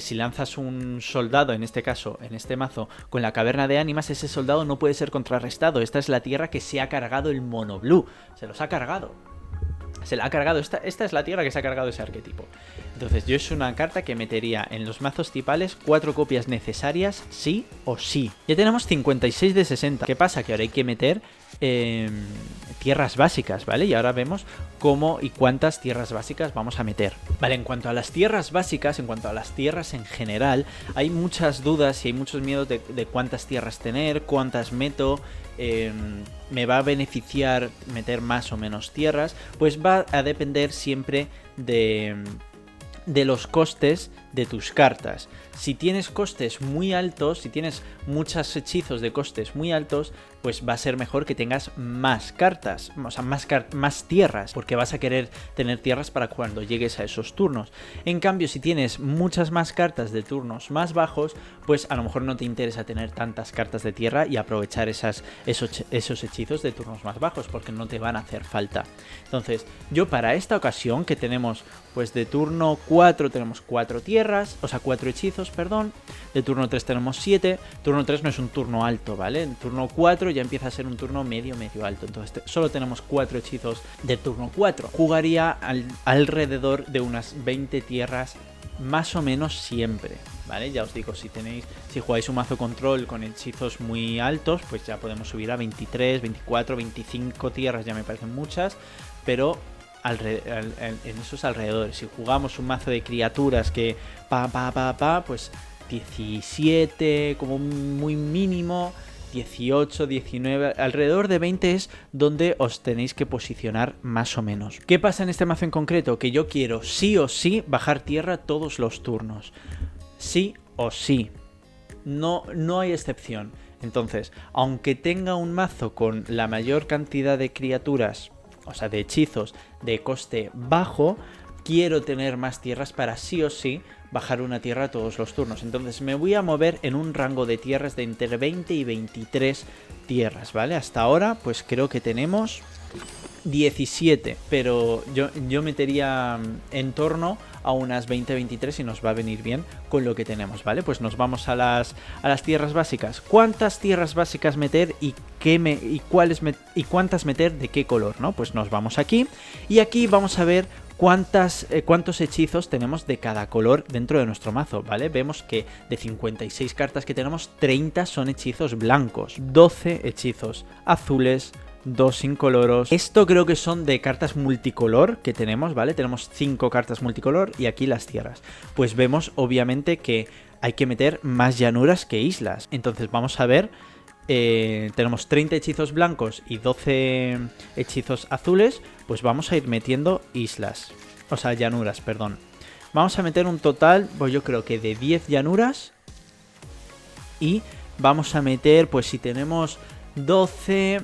si lanzas un soldado, en este caso, en este mazo, con la caverna de ánimas, ese soldado no puede ser contrarrestado. Esta es la tierra que se ha cargado el mono blue. Se los ha cargado. Se la ha cargado. Esta es la tierra que se ha cargado ese arquetipo. Entonces yo es una carta que metería en los mazos tipales 4 copias necesarias sí o sí. Ya tenemos 56 de 60. ¿Qué pasa? Que ahora hay que meter tierras básicas, ¿vale? Y ahora vemos cómo y cuántas tierras básicas vamos a meter. Vale, en cuanto a las tierras básicas, en cuanto a las tierras en general, hay muchas dudas y hay muchos miedos de cuántas tierras tener, cuántas meto, me va a beneficiar meter más o menos tierras. Pues va a depender siempre de los costes de tus cartas. Si tienes costes muy altos, si tienes muchos hechizos de costes muy altos, pues va a ser mejor que tengas más cartas, o sea, más tierras, porque vas a querer tener tierras para cuando llegues a esos turnos. En cambio, si tienes muchas más cartas de turnos más bajos, pues a lo mejor no te interesa tener tantas cartas de tierra y aprovechar esos hechizos de turnos más bajos, porque no te van a hacer falta. Entonces, yo para esta ocasión, que tenemos pues de turno 4 tenemos 4 tierras, o sea 4 hechizos, perdón. De turno 3 tenemos 7. Turno 3 no es un turno alto, ¿vale? En turno 4 ya empieza a ser un turno medio alto. Entonces solo tenemos 4 hechizos de turno 4. Jugaría alrededor de unas 20 tierras más o menos siempre, ¿vale? Ya os digo, si jugáis un mazo control con hechizos muy altos, pues ya podemos subir a 23, 24, 25 tierras, ya me parecen muchas, pero en esos alrededores. Si jugamos un mazo de criaturas que pues 17 como muy mínimo, 18, 19, alrededor de 20 es donde os tenéis que posicionar más o menos. ¿Qué pasa en este mazo en concreto? Que yo quiero sí o sí bajar tierra todos los turnos. Sí o sí. No hay excepción. Entonces, aunque tenga un mazo con la mayor cantidad de criaturas, o sea, de hechizos de coste bajo, quiero tener más tierras para sí o sí bajar una tierra todos los turnos. Entonces me voy a mover en un rango de tierras de entre 20 y 23 tierras, ¿vale? Hasta ahora pues creo que tenemos 17, pero yo metería en torno a unas 20-23 y nos va a venir bien con lo que tenemos, ¿vale? Pues nos vamos a las tierras básicas. ¿Cuántas tierras básicas meter y cuántas meter de qué color, ¿no? Pues nos vamos aquí y aquí vamos a ver cuántos hechizos tenemos de cada color dentro de nuestro mazo, ¿vale? Vemos que de 56 cartas que tenemos, 30 son hechizos blancos, 12 hechizos azules, 2 incoloros. Esto creo que son de cartas multicolor que tenemos, ¿vale? Tenemos 5 cartas multicolor y aquí las tierras. Pues vemos obviamente que hay que meter más llanuras que islas. Entonces vamos a ver, tenemos 30 hechizos blancos y 12 hechizos azules, pues vamos a ir metiendo islas, o sea, llanuras, perdón. Vamos a meter un total, pues yo creo que de 10 llanuras y vamos a meter, pues si tenemos 12...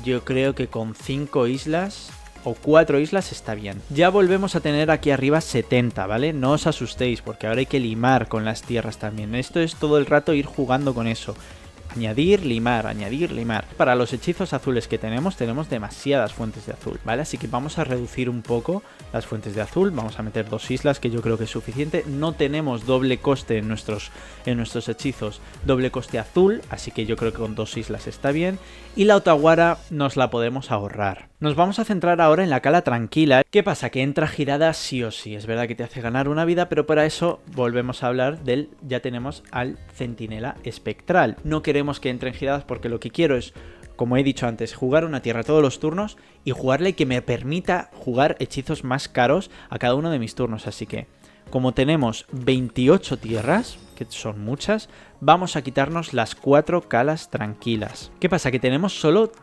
yo creo que con 5 islas o 4 islas está bien. Ya volvemos a tener aquí arriba 70, ¿vale? No os asustéis porque ahora hay que limar con las tierras también. Esto es todo el rato ir jugando con eso. Añadir, limar, añadir, limar. Para los hechizos azules que tenemos demasiadas fuentes de azul, ¿vale? Así que vamos a reducir un poco las fuentes de azul. Vamos a meter 2 islas, que yo creo que es suficiente. No tenemos doble coste en nuestros hechizos, doble coste azul, así que yo creo que con 2 islas está bien. Y la Otawara nos la podemos ahorrar. Nos vamos a centrar ahora en la Cala Tranquila. ¿Qué pasa? Que entra girada sí o sí. Es verdad que te hace ganar una vida, pero para eso volvemos a hablar del... ya tenemos al Centinela Espectral. No queremos que entren giradas porque lo que quiero es, como he dicho antes, jugar una tierra todos los turnos y jugarle y que me permita jugar hechizos más caros a cada uno de mis turnos. Así que, como tenemos 28 tierras, que son muchas, vamos a quitarnos las 4 calas tranquilas. ¿Qué pasa? Que tenemos solo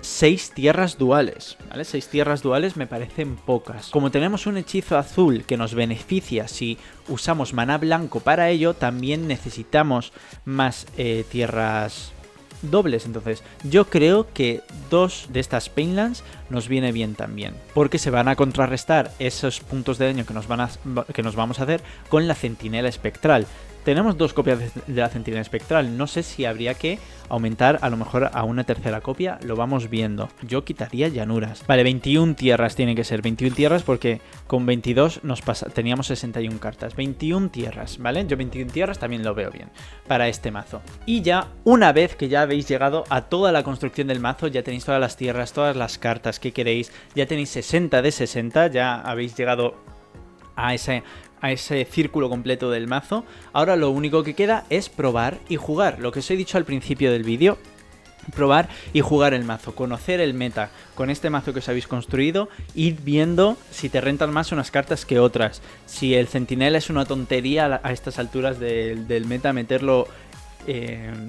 6 tierras duales, ¿vale? 6 tierras duales me parecen pocas. Como tenemos un hechizo azul que nos beneficia si usamos maná blanco para ello, también necesitamos más tierras dobles. Entonces yo creo que 2 de estas Painlands nos viene bien también, porque se van a contrarrestar esos puntos de daño que nos vamos a hacer con la Centinela Espectral. Tenemos 2 copias de la Centinela Espectral, no sé si habría que aumentar a lo mejor a una tercera copia, lo vamos viendo. Yo quitaría llanuras. Vale, 21 tierras tiene que ser, 21 tierras porque con 22 teníamos 61 cartas. 21 tierras, ¿vale? Yo 21 tierras también lo veo bien para este mazo. Y ya, una vez que ya habéis llegado a toda la construcción del mazo, ya tenéis todas las tierras, todas las cartas que queréis, ya tenéis 60 de 60, ya habéis llegado a ese círculo completo del mazo. Ahora lo único que queda es probar y jugar, lo que os he dicho al principio del vídeo. Probar y jugar el mazo, conocer el meta con este mazo que os habéis construido, ir viendo si te rentan más unas cartas que otras, si el Centinela es una tontería a estas alturas del meta meterlo.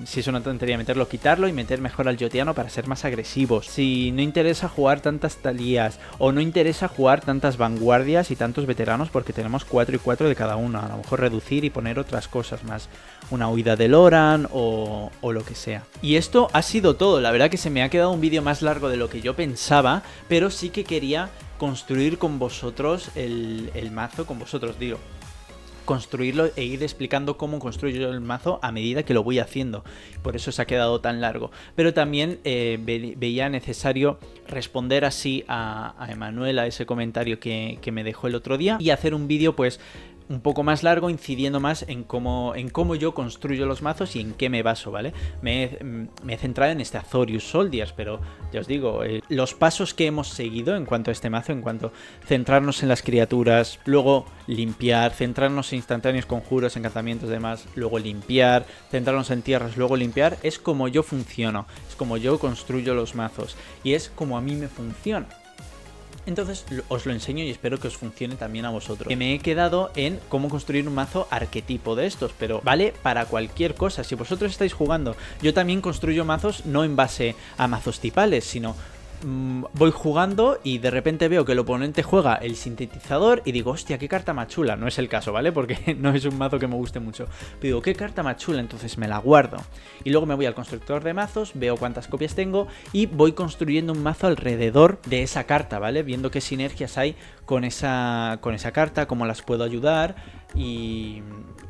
Si es una tontería meterlo, quitarlo y meter mejor al Yotiano para ser más agresivos. Si no interesa jugar tantas Talías o no interesa jugar tantas vanguardias y tantos veteranos porque tenemos 4 y 4 de cada uno. A lo mejor reducir y poner otras cosas más. Una huida de Loran o lo que sea. Y esto ha sido todo. La verdad que se me ha quedado un vídeo más largo de lo que yo pensaba, pero sí que quería construir con vosotros el mazo, con vosotros digo. Construirlo e ir explicando cómo construyo el mazo a medida que lo voy haciendo. Por eso se ha quedado tan largo. Pero también veía necesario responder así a Emanuel, a ese comentario que me dejó el otro día, y hacer un vídeo pues un poco más largo, incidiendo más en cómo yo construyo los mazos y en qué me baso, ¿vale? Me he centrado en este Azorius Soldiers, pero ya os digo, los pasos que hemos seguido en cuanto a este mazo, en cuanto a centrarnos en las criaturas, luego limpiar, centrarnos en instantáneos, conjuros, encantamientos y demás, luego limpiar, centrarnos en tierras, luego limpiar, es como yo funciono, es como yo construyo los mazos y es como a mí me funciona. Entonces os lo enseño y espero que os funcione también a vosotros. Que me he quedado en cómo construir un mazo arquetipo de estos, pero vale para cualquier cosa. Si vosotros estáis jugando, yo también construyo mazos no en base a mazos tipales, sino voy jugando y de repente veo que el oponente juega el sintetizador y digo, hostia, qué carta más chula. No es el caso, ¿vale? Porque no es un mazo que me guste mucho. Pero digo, qué carta más chula, entonces me la guardo. Y luego me voy al constructor de mazos, veo cuántas copias tengo y voy construyendo un mazo alrededor de esa carta, ¿vale? Viendo qué sinergias hay con esa carta, cómo las puedo ayudar y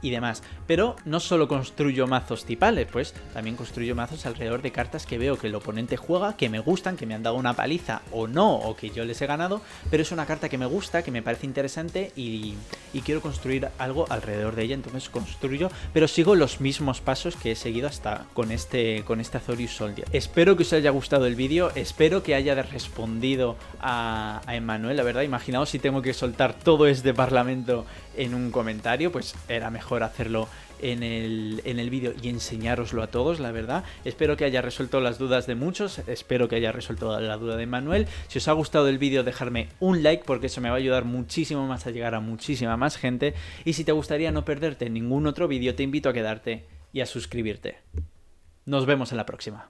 demás. Pero no solo construyo mazos tipales, pues también construyo mazos alrededor de cartas que veo que el oponente juega, que me gustan, que me han dado una paliza o no, o que yo les he ganado, pero es una carta que me gusta, que me parece interesante y quiero construir algo alrededor de ella, entonces construyo, pero sigo los mismos pasos que he seguido hasta con este Azorius Soldier. Espero que os haya gustado el vídeo, espero que haya respondido a Emanuel, la verdad, imaginaos si tengo que soltar todo este parlamento en un comentario, pues era mejor hacerlo en el vídeo y enseñároslo a todos, la verdad. Espero que haya resuelto las dudas de muchos, espero que haya resuelto la duda de Manuel. Si os ha gustado el vídeo, dejadme un like porque eso me va a ayudar muchísimo más a llegar a muchísima más gente. Y si te gustaría no perderte ningún otro vídeo, te invito a quedarte y a suscribirte. Nos vemos en la próxima.